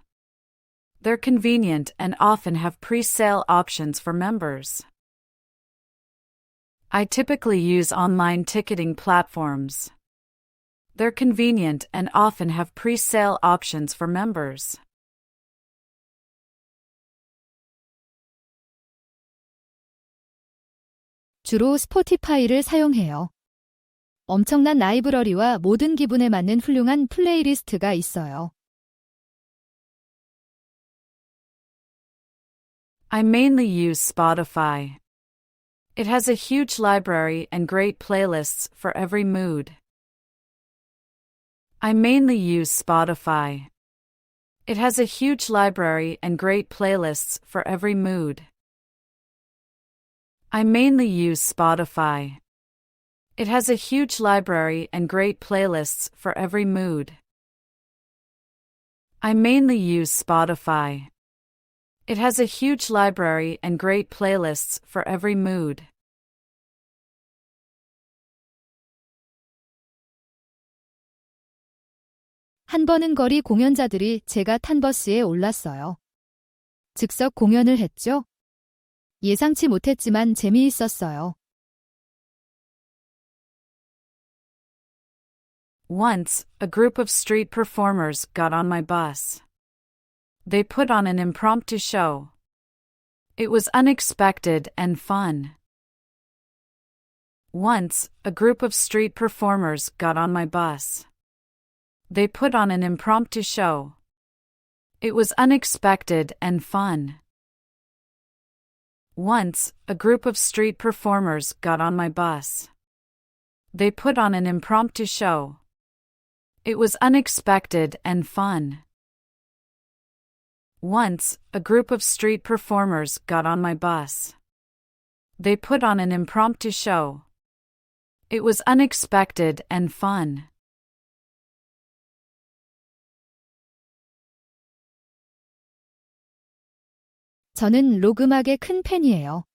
Speaker 3: They're convenient and often have pre-sale options for members. I typically use online ticketing platforms. They're convenient and often have pre-sale options for members.
Speaker 2: 주로 스포티파이를 사용해요. 엄청난 라이브러리와 모든 기분에 맞는 훌륭한 플레이리스트가 있어요.
Speaker 3: I mainly use Spotify. It has a huge library and great playlists for every mood. I mainly use Spotify. It has a huge library and great playlists for every mood. I mainly use Spotify. It has a huge library and great playlists for every mood. I mainly use Spotify. It has a huge library and great playlists for every mood.
Speaker 2: 한 번은 거리 공연자들이 제가 탄 버스에 올랐어요. 즉석 공연을 했죠? 예상치 못했지만 재미있었어요.
Speaker 3: Once, a group of street performers got on my bus. They put on an impromptu show. It was unexpected and fun. Once, a group of street performers got on my bus. They put on an impromptu show. It was unexpected and fun. Once, a group of street performers got on my bus. They put on an impromptu show. It was unexpected and fun. Once, a group of street performers got on my bus. They put on an impromptu show. It was unexpected and fun.
Speaker 2: 저는 록 음악의 큰 팬이에요.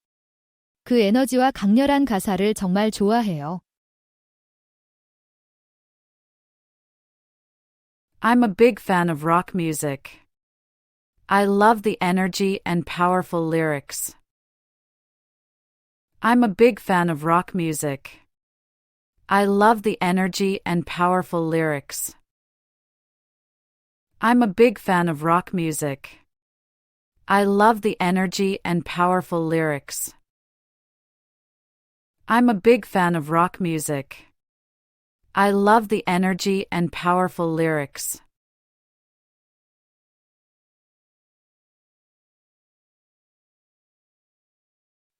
Speaker 2: 그 에너지와 강렬한 가사를 정말 좋아해요.
Speaker 3: I'm a big fan of rock music. I love the energy and powerful lyrics. I'm a big fan of rock music. I love the energy and powerful lyrics. I'm a big fan of rock music. I love the energy and powerful lyrics. I'm a big fan of rock music. I love the energy and powerful lyrics.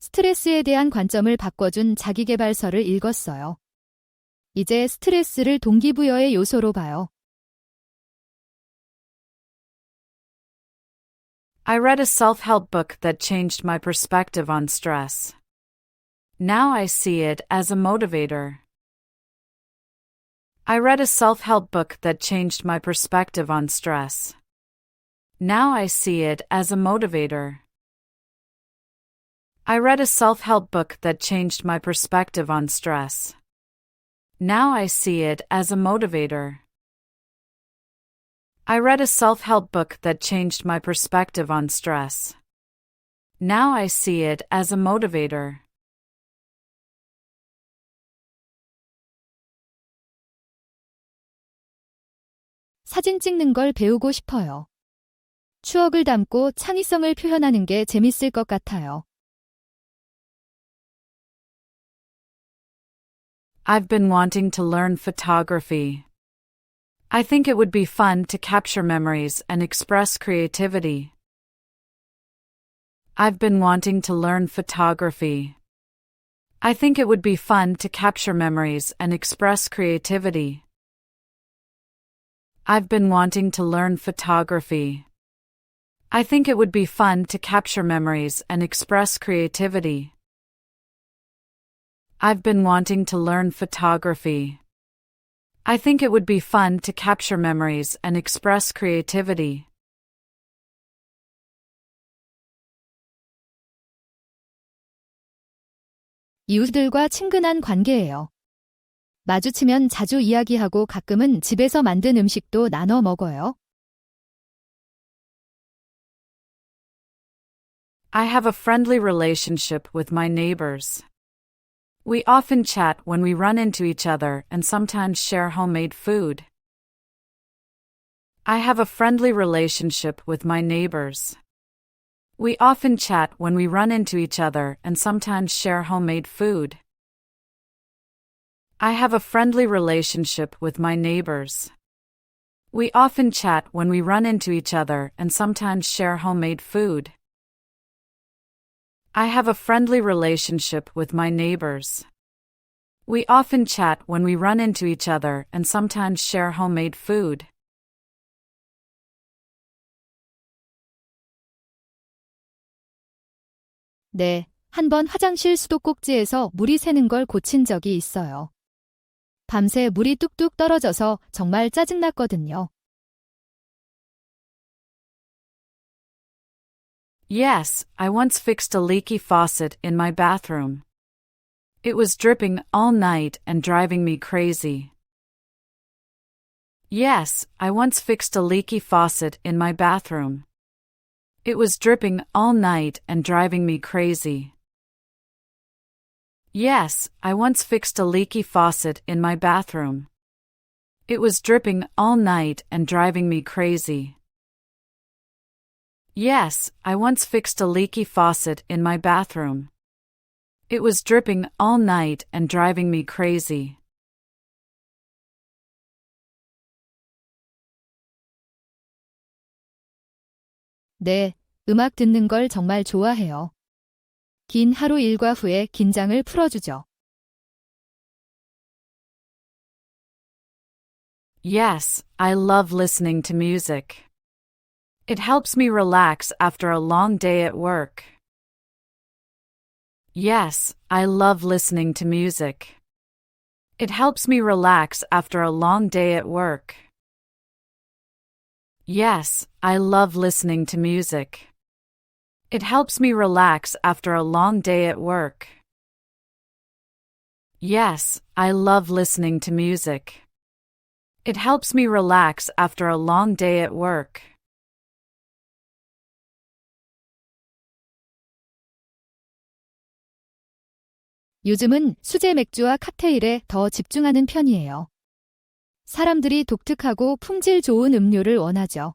Speaker 2: 스트레스에 대한 관점을 바꿔준 자기계발서를 읽었어요. 이제 스트레스를 동기부여의 요소로 봐요.
Speaker 3: I read a self-help book that changed my perspective on stress. Now I see it as a motivator. I read a self-help book that changed my perspective on stress. Now I see it as a motivator. I read a self-help book that changed my perspective on stress. Now I see it as a motivator. I read a self-help book that changed my perspective on stress. Now I see it as a motivator.
Speaker 2: 사진 찍는 걸 배우고 싶어요. 추억을 담고 창의성을 표현하는 게 재밌을 것 같아요.
Speaker 3: I've been wanting to learn photography. I think it would be fun to capture memories and express creativity. I've been wanting to learn photography. I think it would be fun to capture memories and express creativity. I've been wanting to learn photography. I think it would be fun to capture memories and express creativity. I've been wanting to learn photography. I think it would be fun to capture memories and express creativity.
Speaker 2: 이웃들과 친근한 관계예요. 마주치면 자주 이야기하고 가끔은 집에서 만든 음식도 나눠 먹어요.
Speaker 3: I have a friendly relationship with my neighbors. We often chat when we run into each other and sometimes share homemade food. I have a friendly relationship with my neighbors. We often chat when we run into each other and sometimes share homemade food. I have a friendly relationship with my neighbors. We often chat when we run into each other and sometimes share homemade food. I have a friendly relationship with my neighbors. We often chat when we run into each other and sometimes share homemade food.
Speaker 2: 네, 한번 화장실 수도꼭지에서 물이 새는 걸 고친 적이 있어요. 밤새 물이 뚝뚝 떨어져서 정말 짜증났거든요.
Speaker 3: Yes, I once fixed a leaky faucet in my bathroom. It was dripping all night and driving me crazy. Yes, I once fixed a leaky faucet in my bathroom. It was dripping all night and driving me crazy. Yes, I once fixed a leaky faucet in my bathroom. It was dripping all night and driving me crazy. Yes, I once fixed a leaky faucet in my bathroom. It was dripping all night and driving me crazy.
Speaker 2: 네, 음악 듣는 걸 정말 좋아해요. 긴 하루 일과 후에 긴장을 풀어주죠.
Speaker 3: Yes, I love listening to music. It helps me relax after a long day at work. Yes, I love listening to music. It helps me relax after a long day at work. Yes, I love listening to music. It helps me relax after a long day at work. Yes, I love listening to music. It helps me relax after a long day at work.
Speaker 2: 요즘은 수제 맥주와 칵테일에 더 집중하는 편이에요. 사람들이 독특하고 품질 좋은 음료를 원하죠.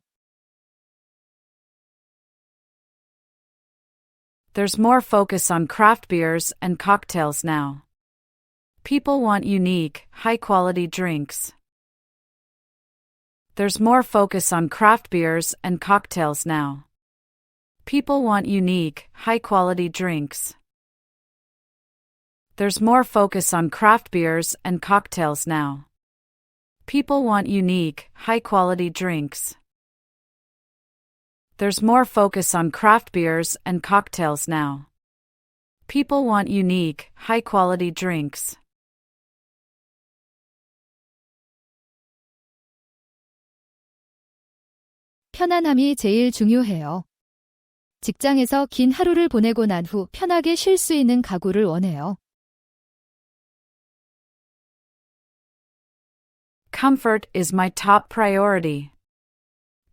Speaker 3: There's more focus on craft beers and cocktails now. People want unique, high-quality drinks. There's more focus on craft beers and cocktails now. People want unique, high-quality drinks. There's more focus on craft beers and cocktails now. People want unique, high-quality drinks. There's more focus on craft beers and cocktails now. People want unique, high-quality drinks.
Speaker 2: 편안함이 제일 중요해요. 직장에서 긴 하루를 보내고 난 후 편하게 쉴 수 있는 가구를 원해요.
Speaker 3: Comfort is my top priority.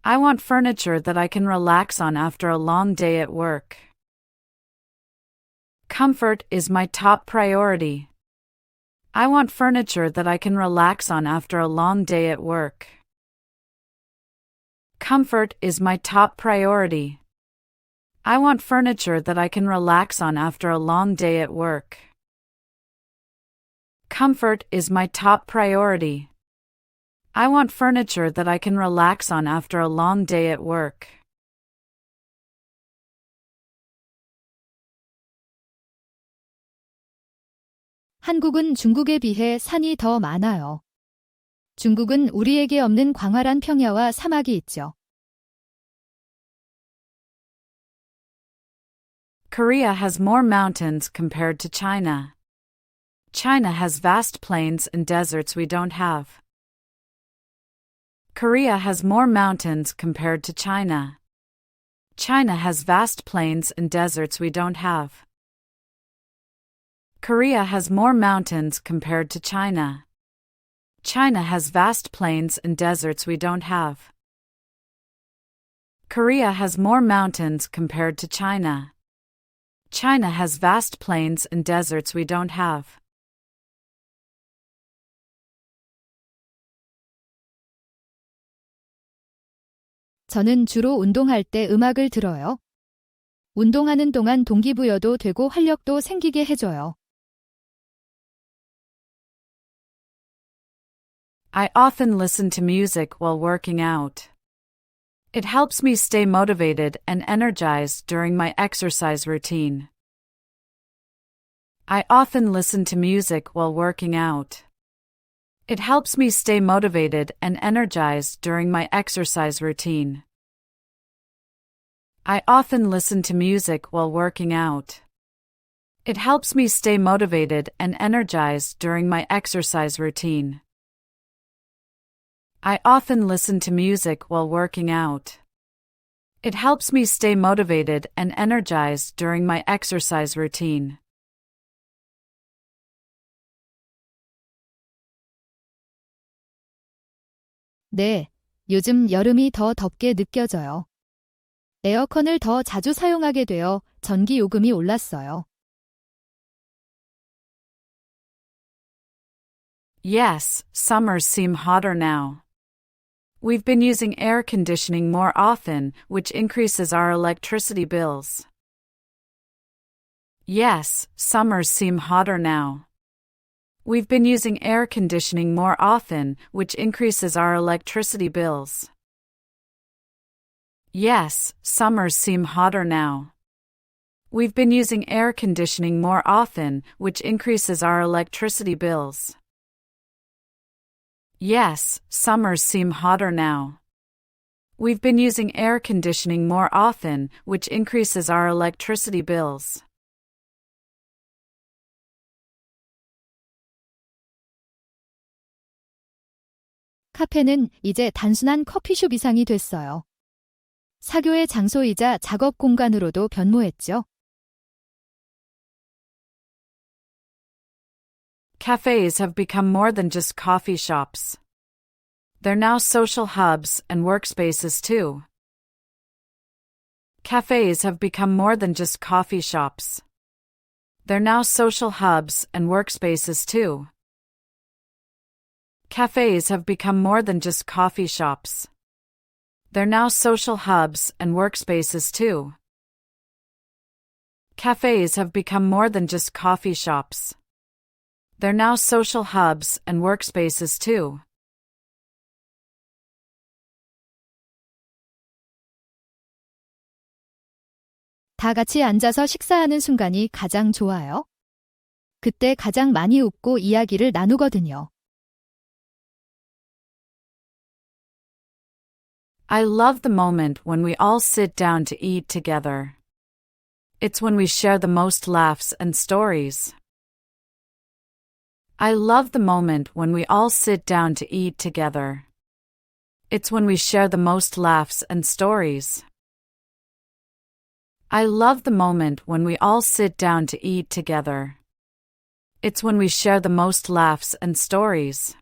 Speaker 3: I want furniture that I can relax on after a long day at work. Comfort is my top priority. I want furniture that I can relax on after a long day at work. Comfort is my top priority. I want furniture that I can relax on after a long day at work. Comfort is my top priority. I want furniture that I can relax on after a long day at work.
Speaker 2: 한국은 중국에 비해 산이 더 많아요. 중국은 우리에게 없는 광활한 평야와 사막이 있죠.
Speaker 3: Korea has more mountains compared to China. China has vast plains and deserts we don't have. Korea has more mountains compared to China. China has vast plains and deserts we don't have. Korea has more mountains compared to China. China has vast plains and deserts we don't have. Korea has more mountains compared to China. China has vast plains and deserts we don't have.
Speaker 2: 저는 주로 운동할 때 음악을 들어요. 운동하는 동안 동기부여도 되고 활력도 생기게 해줘요.
Speaker 3: I often listen to music while working out. It helps me stay motivated and energized during my exercise routine. I often listen to music while working out. It helps me stay motivated and energized during my exercise routine. I often listen to music while working out. It helps me stay motivated and energized during my exercise routine. I often listen to music while working out. It helps me stay motivated and energized during my exercise routine.
Speaker 2: 네, 요즘 여름이 더 덥게 느껴져요. 에어컨을 더 자주 사용하게 되어 전기 요금이 올랐어요.
Speaker 3: Yes, summers seem hotter now. We've been using air conditioning more often, which increases our electricity bills. Yes, summers seem hotter now. We've been using air conditioning more often, which increases our electricity bills. Yes, summers seem hotter now. We've been using air conditioning more often, which increases our electricity bills. Yes, summers seem hotter now. We've been using air conditioning more often, which increases our electricity bills.
Speaker 2: 카페는 이제 단순한 커피숍 이상이 됐어요. 사교의 장소이자 작업 공간으로도 변모했죠.
Speaker 3: Cafes have become more than just coffee shops. They're now social hubs and workspaces too. Cafes have become more than just coffee shops. They're now social hubs and workspaces too. Cafes have become more than just coffee shops. They're now social hubs and workspaces too. Cafes have become more than just coffee shops. They're now social hubs and workspaces too.
Speaker 2: 다 같이 앉아서 식사하는 순간이 가장 좋아요. 그때 가장 많이 웃고 이야기를 나누거든요.
Speaker 3: I love the moment when we all sit down to eat together. It's when we share the most laughs and stories. I love the moment when we all sit down to eat together. It's when we share the most laughs and stories. I love the moment when we all sit down to eat together. It's when we share the most laughs and stories.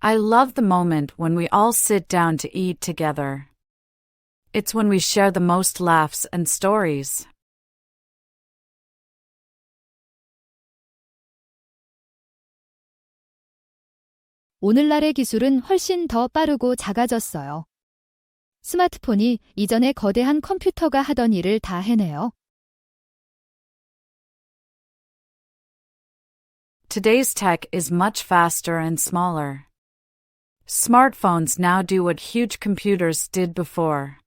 Speaker 3: I love the moment when we all sit down to eat together. It's when we share the most laughs and stories.
Speaker 2: 오늘날의 기술은 훨씬 더 빠르고 작아졌어요. 스마트폰이 이전의 거대한 컴퓨터가 하던 일을 다 해내요.
Speaker 3: Today's tech is much faster and smaller. Smartphones now do what huge computers did before.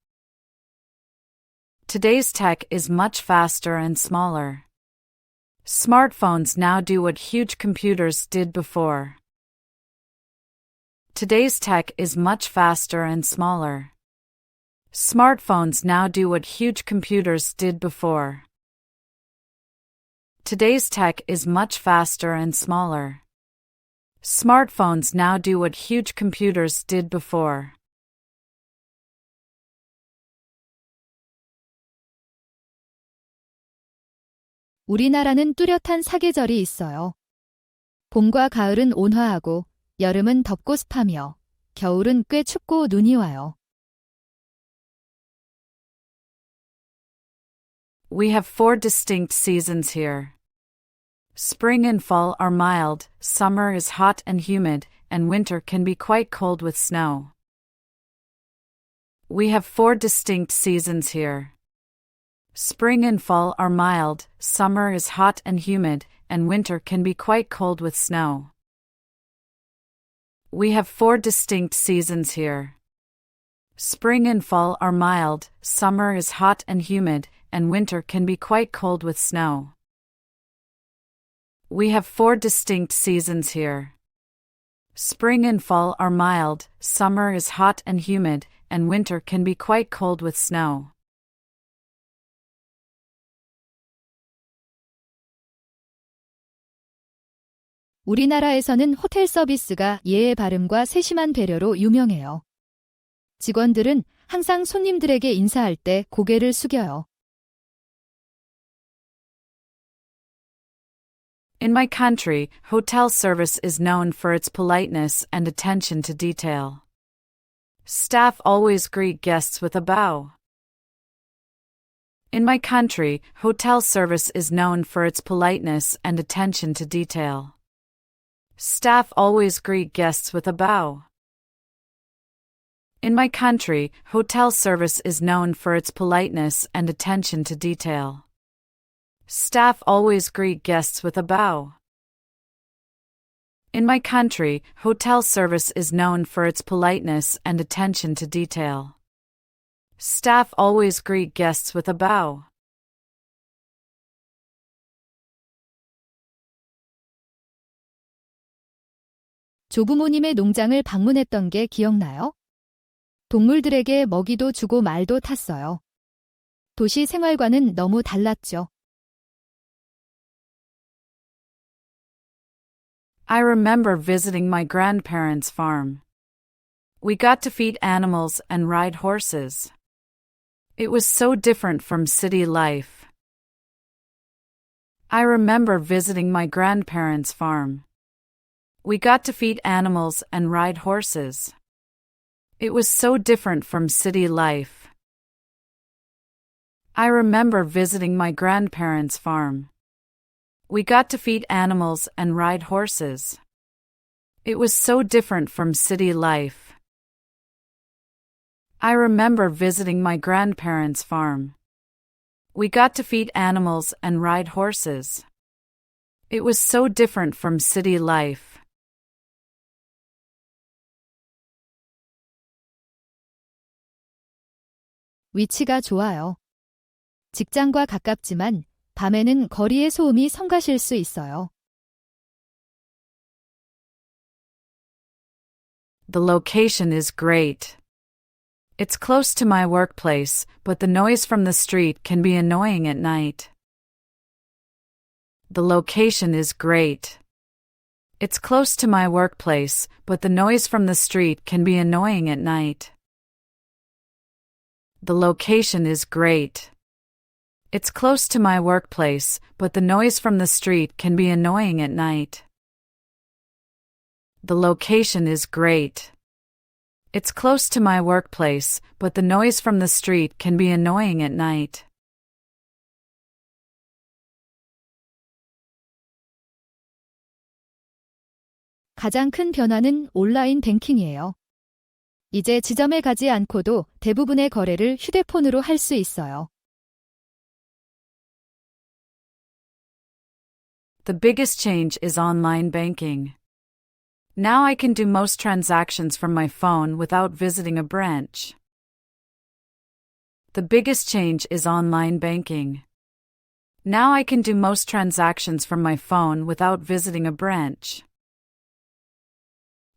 Speaker 3: Today's tech is much faster and smaller. Smartphones now do what huge computers did before. Today's tech is much faster and smaller. Smartphones now do what huge computers did before. Today's tech is much faster and smaller. Smartphones now do what huge computers did before.
Speaker 2: 우리나라는 뚜렷한 사계절이 있어요. 봄과 가을은 온화하고 여름은 덥고 습하며 겨울은 꽤 춥고 눈이 와요.
Speaker 3: We have 4 distinct seasons here. Spring and fall are mild, summer is hot and humid, and winter can be quite cold with snow. We have 4 distinct seasons here. Spring and fall are mild, summer is hot and humid, and winter can be quite cold with snow. We have 4 distinct seasons here. Spring and fall are mild, summer is hot and humid, and winter can be quite cold with snow. We have 4 distinct seasons here. Spring and fall are mild, summer is hot and humid, and winter can be quite cold with snow.
Speaker 2: 우리나라에서는 호텔 서비스가 예의 바름과 세심한 배려로 유명해요. 직원들은 항상 손님들에게 인사할 때 고개를 숙여요.
Speaker 3: In my country, hotel service is known for its politeness and attention to detail. Staff always greet guests with a bow. In my country, hotel service is known for its politeness and attention to detail. Staff always greet guests with a bow. In my country, hotel service is known for its politeness and attention to detail. Staff always greet guests with a bow. In my country, hotel service is known for its politeness and attention to detail. Staff always greet guests with a bow.
Speaker 2: 조부모님의 농장을 방문했던 게 기억나요? 동물들에게 먹이도 주고 말도 탔어요. 도시 생활과는 너무 달랐죠.
Speaker 3: I remember visiting my grandparents' farm. We got to feed animals and ride horses. It was so different from city life. I remember visiting my grandparents' farm. We got to feed animals and ride horses. It was so different from city life. I remember visiting my grandparents' farm. We got to feed animals and ride horses. It was so different from city life. I remember visiting my grandparents' farm. We got to feed animals and ride horses. It was so different from city life.
Speaker 2: 위치가 좋아요. 직장과 가깝지만 밤에는 거리의 소음이 성가실 수 있어요.
Speaker 3: The location is great. It's close to my workplace, but the noise from the street can be annoying at night. The location is great. It's close to my workplace, but the noise from the street can be annoying at night. The location is great. It's close to my workplace, but the noise from the street can be annoying at night. The location is great. It's close to my workplace, but the noise from the street can be annoying at night.
Speaker 2: 가장 큰 변화는 온라인 뱅킹이에요. 이제 지점에 가지 않고도 대부분의 거래를 휴대폰으로 할 수 있어요.
Speaker 3: The biggest change is online banking. Now I can do most transactions from my phone without visiting a branch. The biggest change is online banking. Now I can do most transactions from my phone without visiting a branch.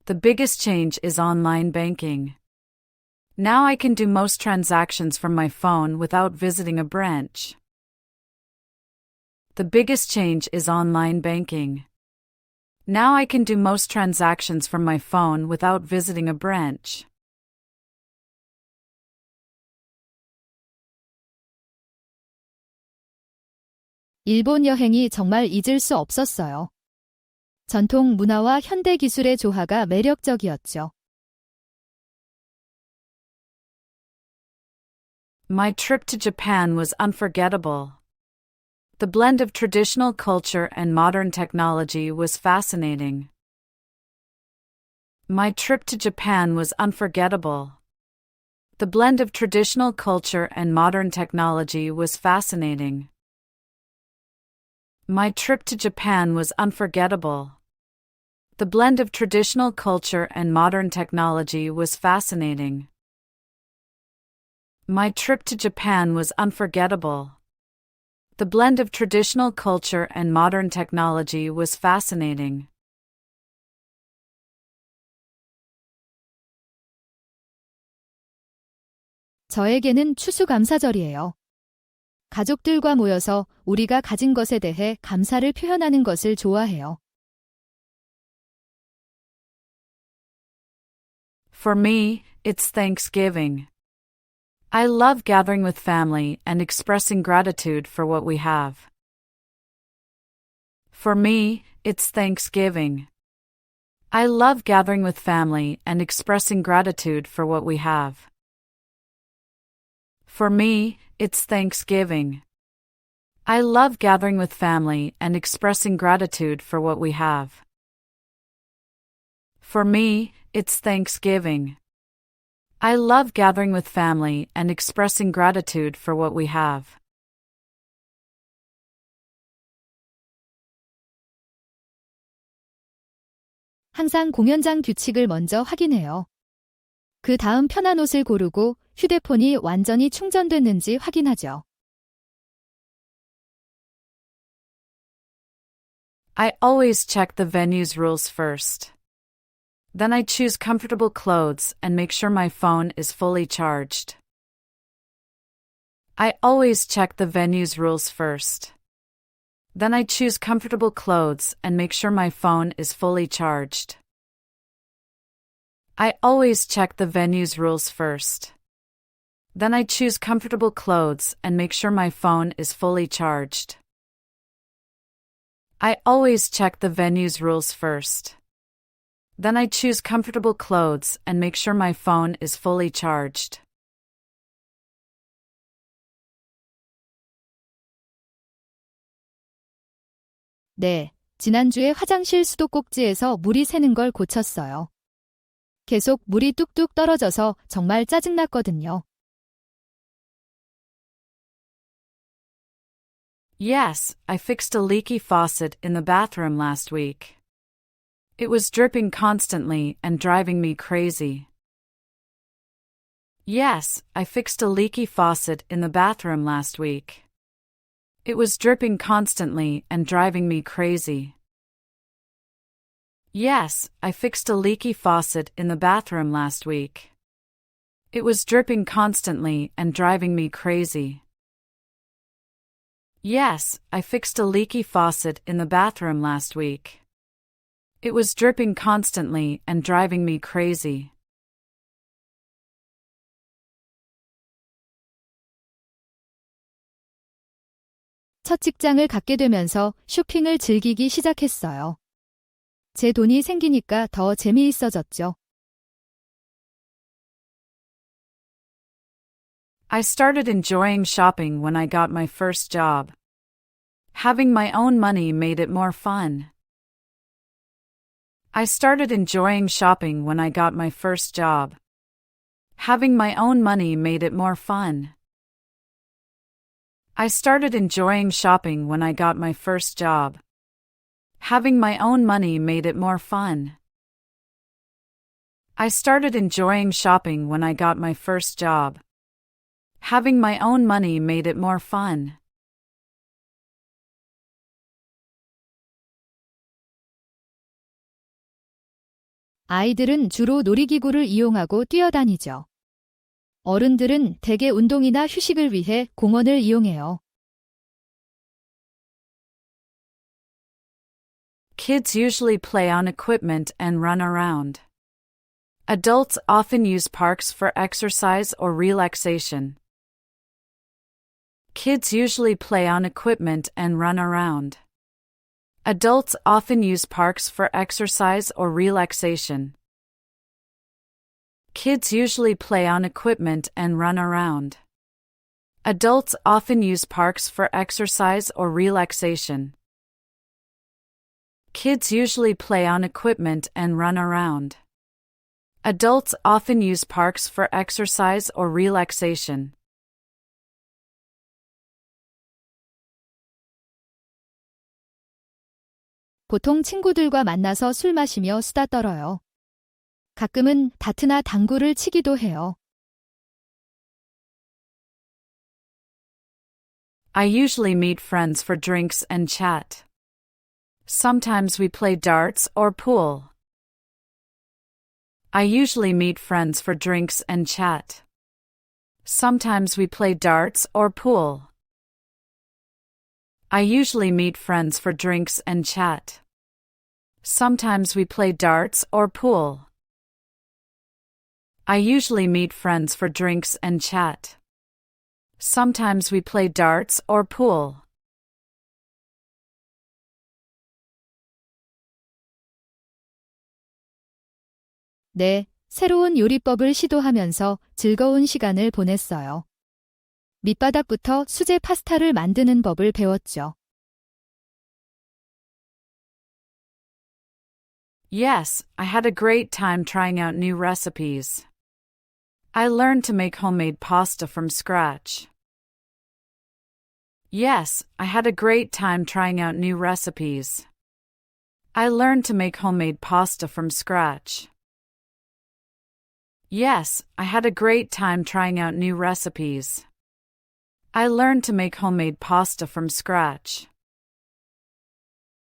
Speaker 3: The biggest change is online banking. Now I can do most transactions from my phone without visiting a branch. The biggest change is online banking. Now I can do most transactions from my phone without visiting a branch.
Speaker 2: 일본 여행이 정말 잊을 수 없었어요. 전통 문화와 현대 기술의 조화가 매력적이었죠.
Speaker 3: My trip to Japan was unforgettable. The blend of traditional culture and modern technology was fascinating. My trip to Japan was unforgettable. The blend of traditional culture and modern technology was fascinating. My trip to Japan was unforgettable. The blend of traditional culture and modern technology was fascinating. My trip to Japan was unforgettable. The blend of traditional culture and modern technology was fascinating.
Speaker 2: 저에게는 추수감사절이에요. 가족들과 모여서 우리가 가진 것에 대해 감사를 표현하는 것을 좋아해요.
Speaker 3: For me, it's Thanksgiving. I love gathering with family and expressing gratitude for what we have. For me, it's Thanksgiving. I love gathering with family and expressing gratitude for what we have. For me, it's Thanksgiving. I love gathering with family and expressing gratitude for what we have. For me, it's Thanksgiving. I love gathering with family and expressing gratitude for what we have.
Speaker 2: 항상 공연장 규칙을 먼저 확인해요. 그 다음 편한 옷을 고르고 휴대폰이 완전히 충전됐는지 확인하죠.
Speaker 3: I always check the venue's rules first. Then I choose comfortable clothes and make sure my phone is fully charged. I always check the venue's rules first. Then I choose comfortable clothes and make sure my phone is fully charged. I always check the venue's rules first. Then I choose comfortable clothes and make sure my phone is fully charged. I always check the venue's rules first. Then I choose comfortable clothes and make sure my phone is fully charged.
Speaker 2: 네, 지난주에 화장실 수도꼭지에서 물이 새는 걸 고쳤어요. 계속 물이 뚝뚝 떨어져서 정말 짜증났거든요.
Speaker 3: Yes, I fixed a leaky faucet in the bathroom last week. It was dripping constantly and driving me crazy. Yes, I fixed a leaky faucet in the bathroom last week. It was dripping constantly and driving me crazy. Yes, I fixed a leaky faucet in the bathroom last week. It was dripping constantly and driving me crazy. Yes, I fixed a leaky faucet in the bathroom last week. It was dripping constantly and driving me crazy.
Speaker 2: 첫 직장을 갖게 되면서 쇼핑을 즐기기 시작했어요. 제 돈이 생기니까 더 재미있어졌죠.
Speaker 3: I started enjoying shopping when I got my first job. Having my own money made it more fun. I started enjoying shopping when I got my first job. Having my own money made it more fun. I started enjoying shopping when I got my first job. Having my own money made it more fun. I started enjoying shopping when I got my first job. Having my own money made it more fun.
Speaker 2: 아이들은 주로 놀이기구를 이용하고 뛰어다니죠. 어른들은 대개 운동이나 휴식을 위해 공원을 이용해요.
Speaker 3: Kids usually play on equipment and run around. Adults often use parks for exercise or relaxation. Kids usually play on equipment and run around. Adults often use parks for exercise or relaxation. Kids usually play on equipment and run around. Adults often use parks for exercise or relaxation. Kids usually play on equipment and run around. Adults often use parks for exercise or relaxation.
Speaker 2: 보통 친구들과 만나서 술 마시며 수다 떨어요. 가끔은 다트나 당구를 치기도 해요.
Speaker 3: I usually meet friends for drinks and chat. Sometimes we play darts or pool. I usually meet friends for drinks and chat. Sometimes we play darts or pool. I usually meet friends for drinks and chat. Sometimes we play darts or pool. I usually meet friends for drinks and chat. Sometimes we play darts or pool.
Speaker 2: 네, 새로운 요리법을 시도하면서 즐거운 시간을 보냈어요. 밑바닥부터 수제 파스타를 만드는 법을 배웠죠.
Speaker 3: Yes, I had a great time trying out new recipes. I learned to make homemade pasta from scratch. Yes, I had a great time trying out new recipes. I learned to make homemade pasta from scratch. Yes, I had a great time trying out new recipes. I learned to make homemade pasta from scratch.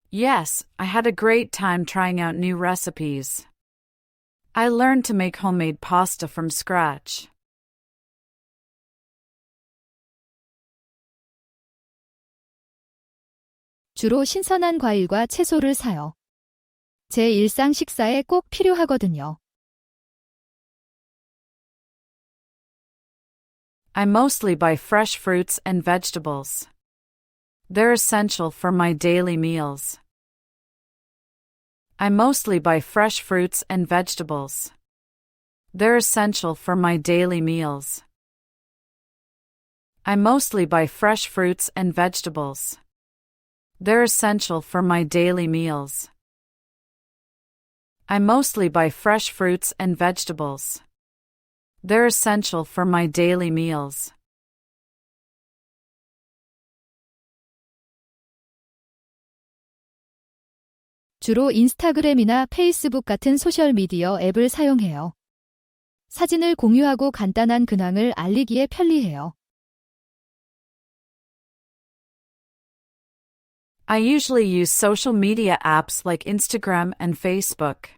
Speaker 3: Yes, I had a great time trying out new recipes. I learned to make homemade pasta from scratch.
Speaker 2: 주로 신선한 과일과 채소를 사요. 제 일상 식사에 꼭 필요하거든요.
Speaker 3: I mostly buy fresh fruits and vegetables. They're essential for my daily meals. I mostly buy fresh fruits and vegetables. They're essential for my daily meals. I mostly buy fresh fruits and vegetables. They're essential for my daily meals. I mostly buy fresh fruits and vegetables. They're essential for my daily meals.
Speaker 2: 주로 인스타그램이나 페이스북 같은 소셜미디어 앱을 사용해요. 사진을 공유하고 간단한 근황을 알리기에 편리해요.
Speaker 3: I usually use social media apps like Instagram and Facebook.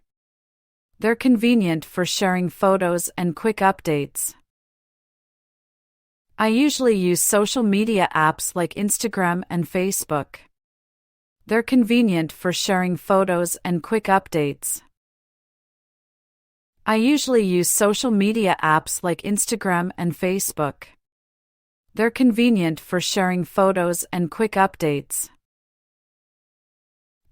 Speaker 3: They're convenient for sharing photos and quick updates. I usually use social media apps like Instagram and Facebook. They're convenient for sharing photos and quick updates. I usually use social media apps like Instagram and Facebook. They're convenient for sharing photos and quick updates.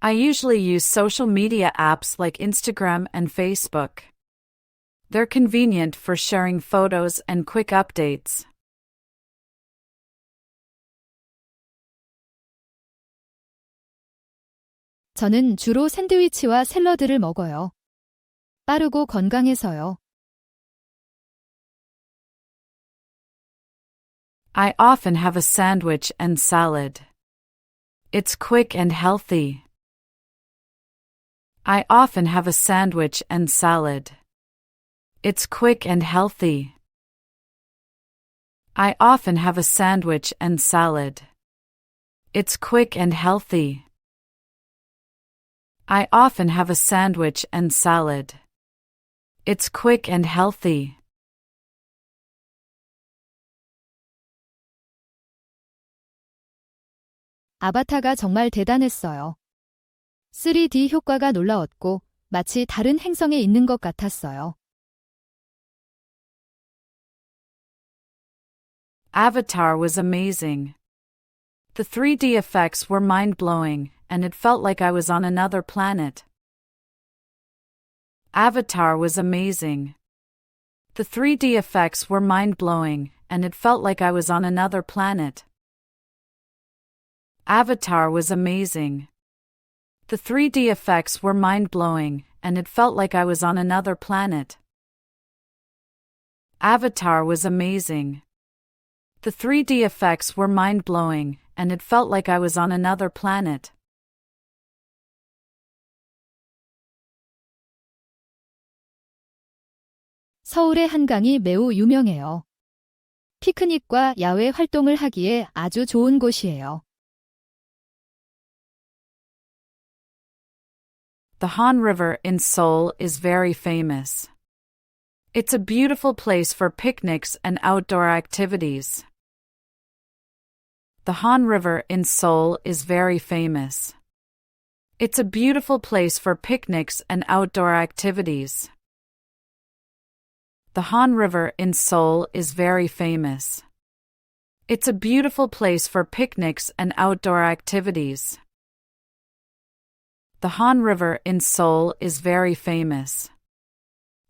Speaker 3: I usually use social media apps like Instagram and Facebook. They're convenient for sharing photos and quick updates.
Speaker 2: 저는 주로 샌드위치와 샐러드를 먹어요. 빠르고 건강해서요.
Speaker 3: I often have a sandwich and salad. It's quick and healthy. I often have a sandwich and salad. It's quick and healthy. I often have a sandwich and salad. It's quick and healthy. I often have a sandwich and salad. It's quick and healthy.
Speaker 2: 아바타가 정말 대단했어요. 3D 효과가 놀라웠고 마치 다른 행성에 있는 것 같았어요.
Speaker 3: Avatar was amazing. The 3D effects were mind-blowing, and it felt like I was on another planet. Avatar was amazing. The 3D effects were mind-blowing, and it felt like I was on another planet. Avatar was amazing. The 3D effects were mind-blowing, and it felt like I was on another planet. Avatar was amazing. The 3D effects were mind-blowing, and it felt like I was on another planet.
Speaker 2: 서울의 한강이 매우 유명해요. 피크닉과 야외 활동을 하기에 아주 좋은 곳이에요.
Speaker 3: The Han River in Seoul is very famous. It's a beautiful place for picnics and outdoor activities. The Han River in Seoul is very famous. It's a beautiful place for picnics and outdoor activities. The Han River in Seoul is very famous. It's a beautiful place for picnics and outdoor activities. The Han River in Seoul is very famous.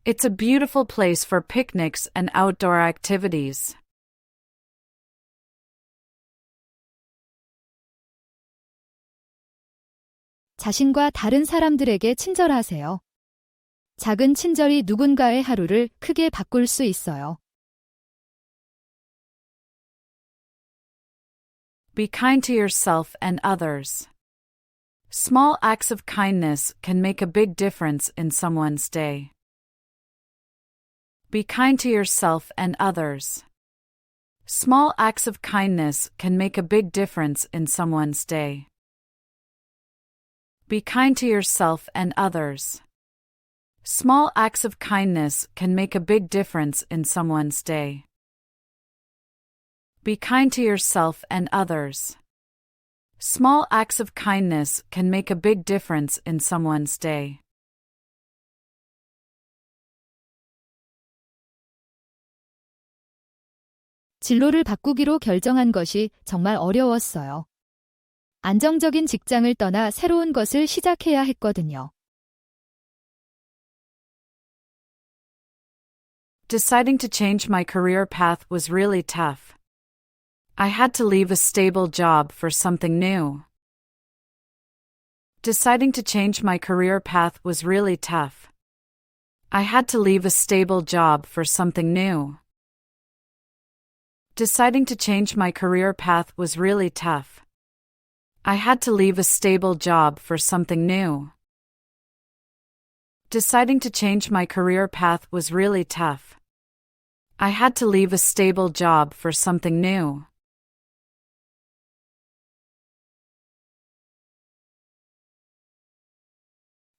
Speaker 3: It's a beautiful place for picnics and outdoor activities.
Speaker 2: 자신과 다른 사람들에게 친절하세요. 작은 친절이 누군가의 하루를 크게 바꿀 수 있어요.
Speaker 3: Be kind to yourself and others. Small acts of kindness can make a big difference in someone's day. Be kind to yourself and others. Small acts of kindness can make a big difference in someone's day. Be kind to yourself and others. Small acts of kindness can make a big difference in someone's day. Be kind to yourself and others. Small acts of kindness can make a big difference in someone's day.
Speaker 2: 진로를 바꾸기로 결정한 것이 정말 어려웠어요. 안정적인 직장을 떠나 새로운 것을 시작해야 했거든요.
Speaker 3: Deciding to change my career path was really tough. I had to leave a stable job for something new. Deciding to change my career path was really tough. I had to leave a stable job for something new. Deciding to change my career path was really tough. I had to leave a stable job for something new. Deciding to change my career path was really tough. I had to leave a stable job for something new.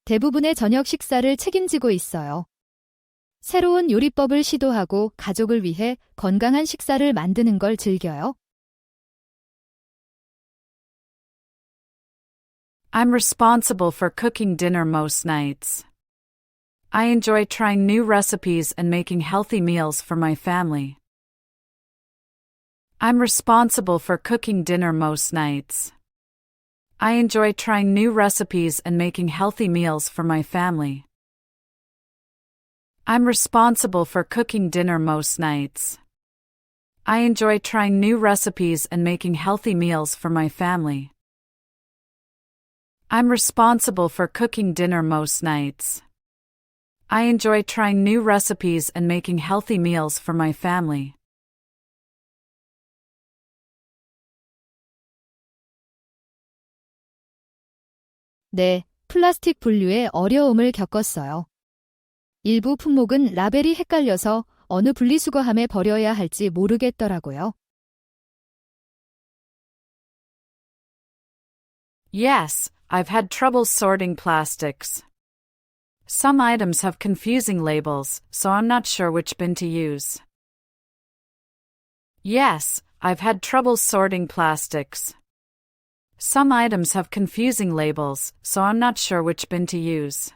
Speaker 2: 대부분의 저녁 식사를 책임지고 있어요. 새로운 요리법을 시도하고 가족을 위해 건강한 식사를 만드는 걸 즐겨요.
Speaker 3: I'm responsible for cooking dinner most nights. I enjoy trying new recipes and making healthy meals for my family. I'm responsible for cooking dinner most nights. I enjoy trying new recipes and making healthy meals for my family. I'm responsible for cooking dinner most nights. I enjoy trying new recipes and making healthy meals for my family. I'm responsible for cooking dinner most nights. I enjoy trying new recipes and making healthy meals for my family.
Speaker 2: 네, 플라스틱 분류에 어려움을 겪었어요. 일부 품목은 라벨이 헷갈려서 어느 분리수거함에 버려야 할지 모르겠더라고요.
Speaker 3: Yes, I've had trouble sorting plastics. Some items have confusing labels, so I'm not sure which bin to use. Yes, I've had trouble sorting plastics. Some items have confusing labels, so I'm not sure which bin to use.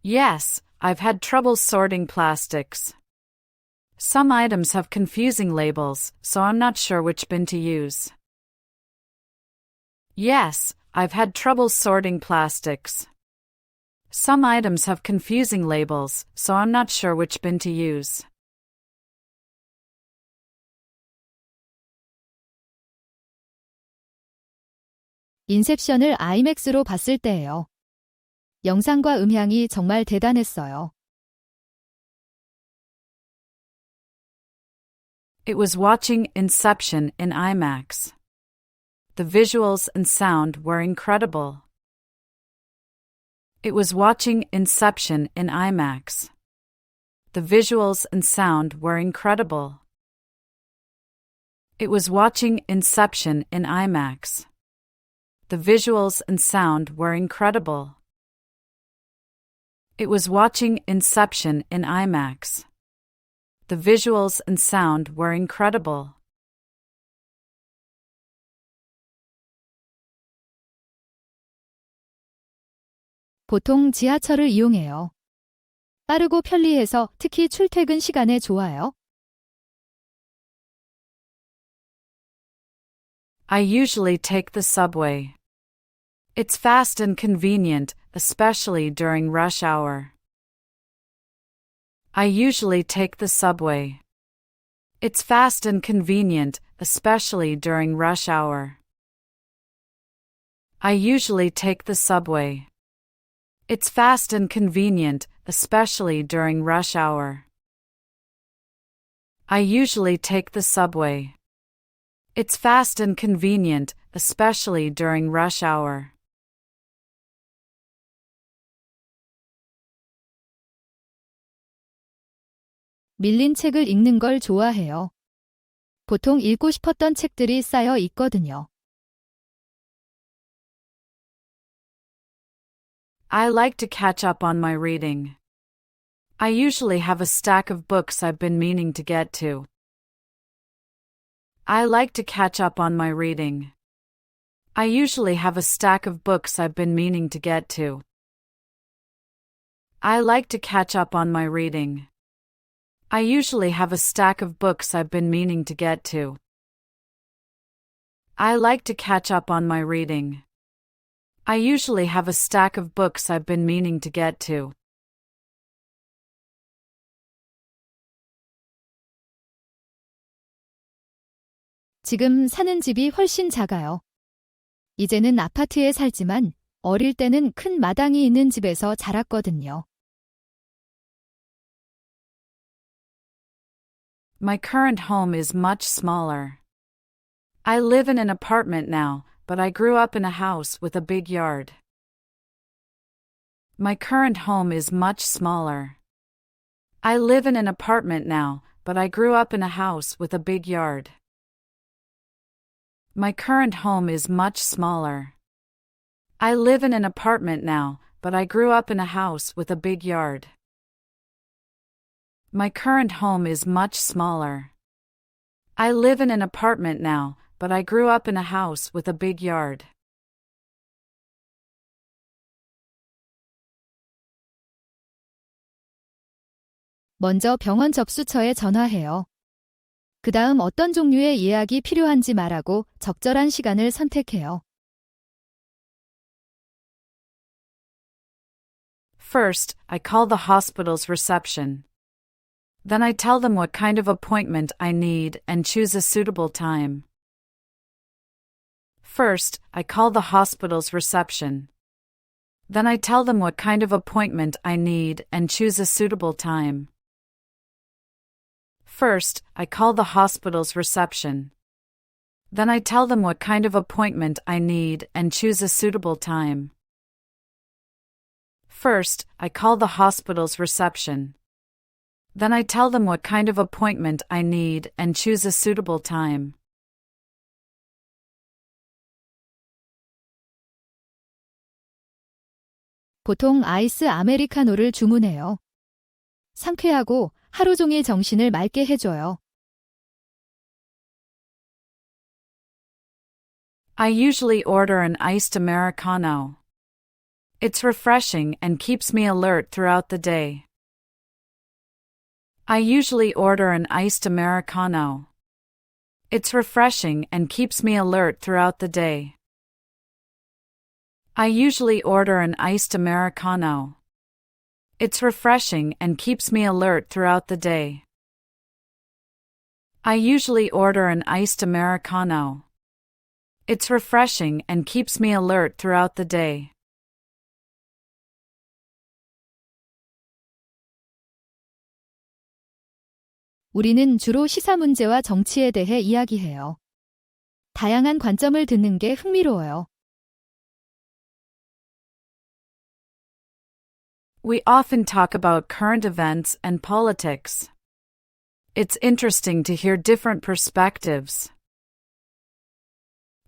Speaker 3: Yes, I've had trouble sorting plastics. Some items have confusing labels, so I'm not sure which bin to use. Yes, I've had trouble sorting plastics. Some items have confusing labels, so I'm not sure which bin to use.
Speaker 2: 인셉션을 아이맥스로 봤을 때예요. 영상과 음향이 정말 대단했어요.
Speaker 3: It was watching Inception in IMAX. The visuals and sound were incredible. It was watching Inception in IMAX. The visuals and sound were incredible. It was watching Inception in IMAX. The visuals and sound were incredible. It was watching Inception in IMAX. The visuals and sound were incredible.
Speaker 2: 보통 지하철을 이용해요. 빠르고 편리해서 특히 출퇴근 시간에 좋아요.
Speaker 3: I usually take the subway. It's fast and convenient, especially during rush hour. I usually take the subway. It's fast and convenient, especially during rush hour. I usually take the subway. It's fast and convenient, especially during rush hour. I usually take the subway. It's fast and convenient, especially during rush hour.
Speaker 2: 밀린 책을 읽는 걸 좋아해요. 보통 읽고 싶었던 책들이 쌓여 있거든요.
Speaker 3: I like to catch up on my reading. I usually have a stack of books I've been meaning to get to. I like to catch up on my reading. I usually have a stack of books I've been meaning to get to. I like to catch up on my reading. I usually have a stack of books I've been meaning to get to. I like to catch up on my reading. I usually have a stack of books I've been meaning to get to.
Speaker 2: 지금 사는 집이 훨씬 작아요. 이제는 아파트에 살지만 어릴 때는 큰 마당이 있는 집에서 자랐거든요.
Speaker 3: My current home is much smaller. I live in an apartment now, but I grew up in a house with a big yard. My current home is much smaller. I live in an apartment now, but I grew up in a house with a big yard. My current home is much smaller. I live in an apartment now, but I grew up in a house with a big yard. My current home is much smaller. I live in an apartment now, but I grew up in a house with a big yard.
Speaker 2: 먼저 병원 접수처에 전화해요. 그 다음 어떤 종류의 예약이 필요한지 말하고 적절한 시간을 선택해요.
Speaker 3: First, I call the hospital's reception. Then I tell them what kind of appointment I need and choose a suitable time. First, I call the hospital's reception. Then I tell them what kind of appointment I need and choose a suitable time. First, I call the hospital's reception. Then I tell them what kind of appointment I need and choose a suitable time. First, I call the hospital's reception. Then I tell them what kind of appointment I need and choose a suitable time.
Speaker 2: 보통 아이스 아메리카노를 주문해요. 상쾌하고 하루 종일 정신을 맑게 해줘요.
Speaker 3: I usually order an iced Americano. It's refreshing and keeps me alert throughout the day. I usually order an iced Americano. It's refreshing and keeps me alert throughout the day. I usually order an iced Americano. It's refreshing and keeps me alert throughout the day. I usually order an iced Americano. It's refreshing and keeps me alert throughout the day.
Speaker 2: 우리는 주로 시사 문제와 정치에 대해 이야기해요. 다양한 관점을 듣는 게 흥미로워요.
Speaker 3: We often talk about current events and politics. It's interesting to hear different perspectives.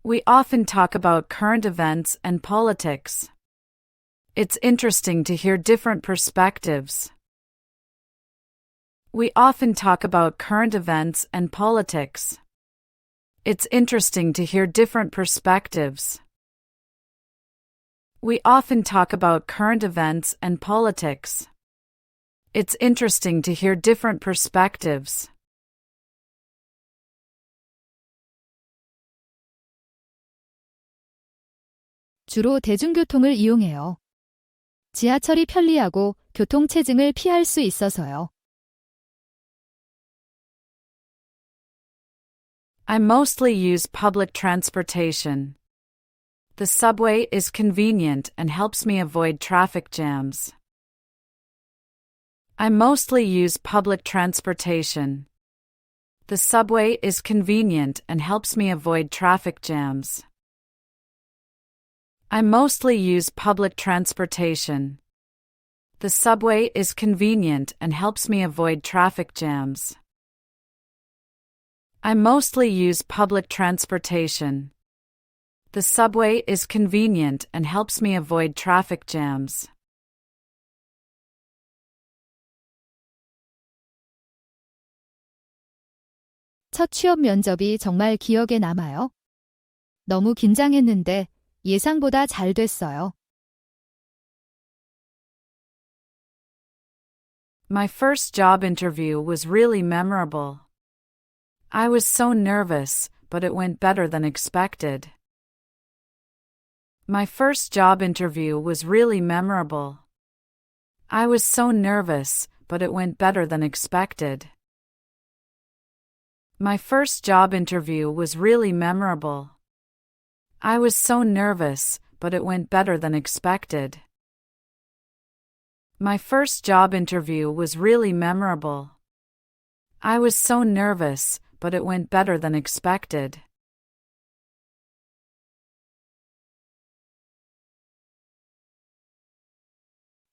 Speaker 3: We often talk about current events and politics. It's interesting to hear different perspectives. We often talk about current events and politics. It's interesting to hear different perspectives. We often talk about current events and politics. It's interesting to hear different perspectives.
Speaker 2: 주로 대중교통을 이용해요. 지하철이 편리하고 교통체증을 피할 수 있어서요.
Speaker 3: I mostly use public transportation. The subway is convenient and helps me avoid traffic jams. I mostly use public transportation. The subway is convenient and helps me avoid traffic jams. I mostly use public transportation. The subway is convenient and helps me avoid traffic jams. I mostly use public transportation. The subway is convenient and helps me avoid traffic jams.
Speaker 2: 첫 취업 면접이 정말 기억에 남아요. 너무 긴장했는데 예상보다 잘 됐어요.
Speaker 3: My first job interview was really memorable. I was so nervous, but it went better than expected. My first job interview was really memorable. I was so nervous, but it went better than expected. My first job interview was really memorable. I was so nervous, but it went better than expected. My first job interview was really memorable. I was so nervous, but it went better than expected.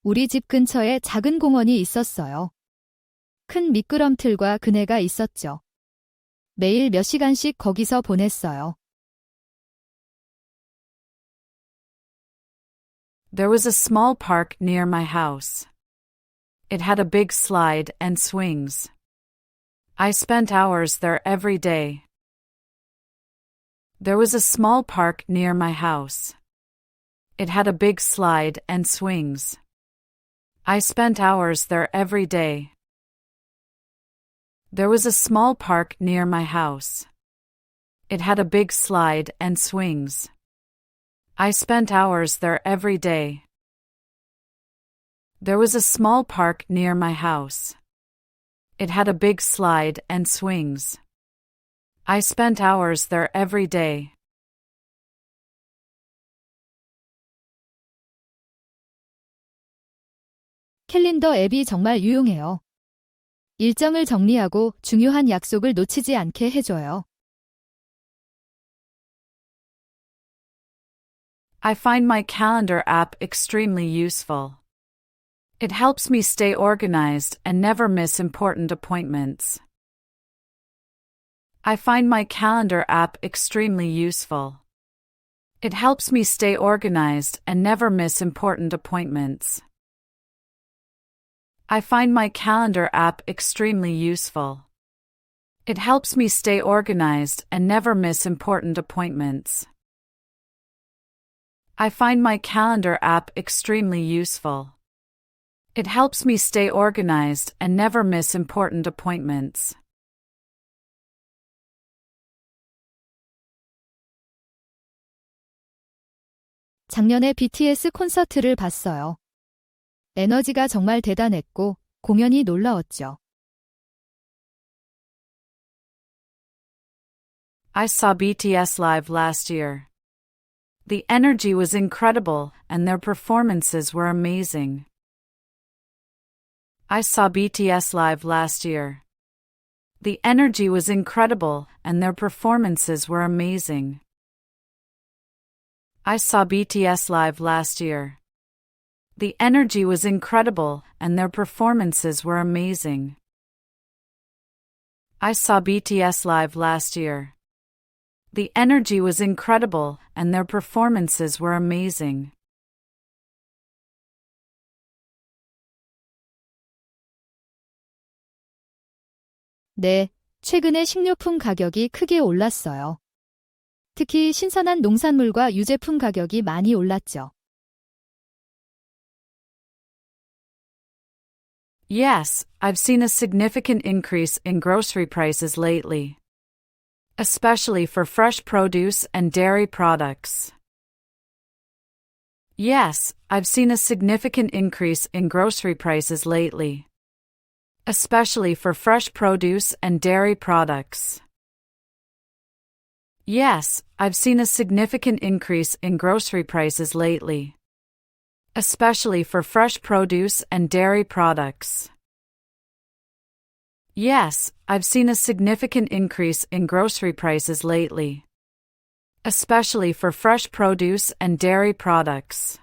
Speaker 2: 우리 집 근처에 작은 공원이 있었어요. 큰 미끄럼틀과 그네가 있었죠. 매일 몇 시간씩 거기서 보냈어요.
Speaker 3: There was a small park near my house. It had a big slide and swings. I spent hours there every day. There was a small park near my house. It had a big slide and swings. I spent hours there every day. There was a small park near my house. It had a big slide and swings. I spent hours there every day. There was a small park near my house. It had a big slide and swings. I spent hours there every day.
Speaker 2: 캘린더 앱이 정말 유용해요. 일정을 정리하고 중요한 약속을 놓치지 않게 해줘요.
Speaker 3: I find my calendar app extremely useful. It helps me stay organized and never miss important appointments. I find my calendar app extremely useful. It helps me stay organized and never miss important appointments. I find my calendar app extremely useful. It helps me stay organized and never miss important appointments. I find my calendar app extremely useful. It helps me stay organized and never miss important appointments.
Speaker 2: 작년에 BTS 콘서트를 봤어요. 에너지가 정말 대단했고 공연이 놀라웠죠.
Speaker 3: I saw BTS live last year. The energy was incredible and their performances were amazing. I saw BTS live last year. The energy was incredible and their performances were amazing. I saw BTS live last year. The energy was incredible and their performances were amazing. I saw BTS live last year. The energy was incredible and their performances were amazing.
Speaker 2: 네, 최근에 식료품 가격이 크게 올랐어요. 특히 신선한 농산물과 유제품 가격이 많이 올랐죠.
Speaker 3: Yes, I've seen a significant increase in grocery prices lately, especially for fresh produce and dairy products. Yes, I've seen a significant increase in grocery prices lately, especially for fresh produce and dairy products. Yes, I've seen a significant increase in grocery prices lately, especially for fresh produce and dairy products. Yes, I've seen a significant increase in grocery prices lately, especially for fresh produce and dairy products.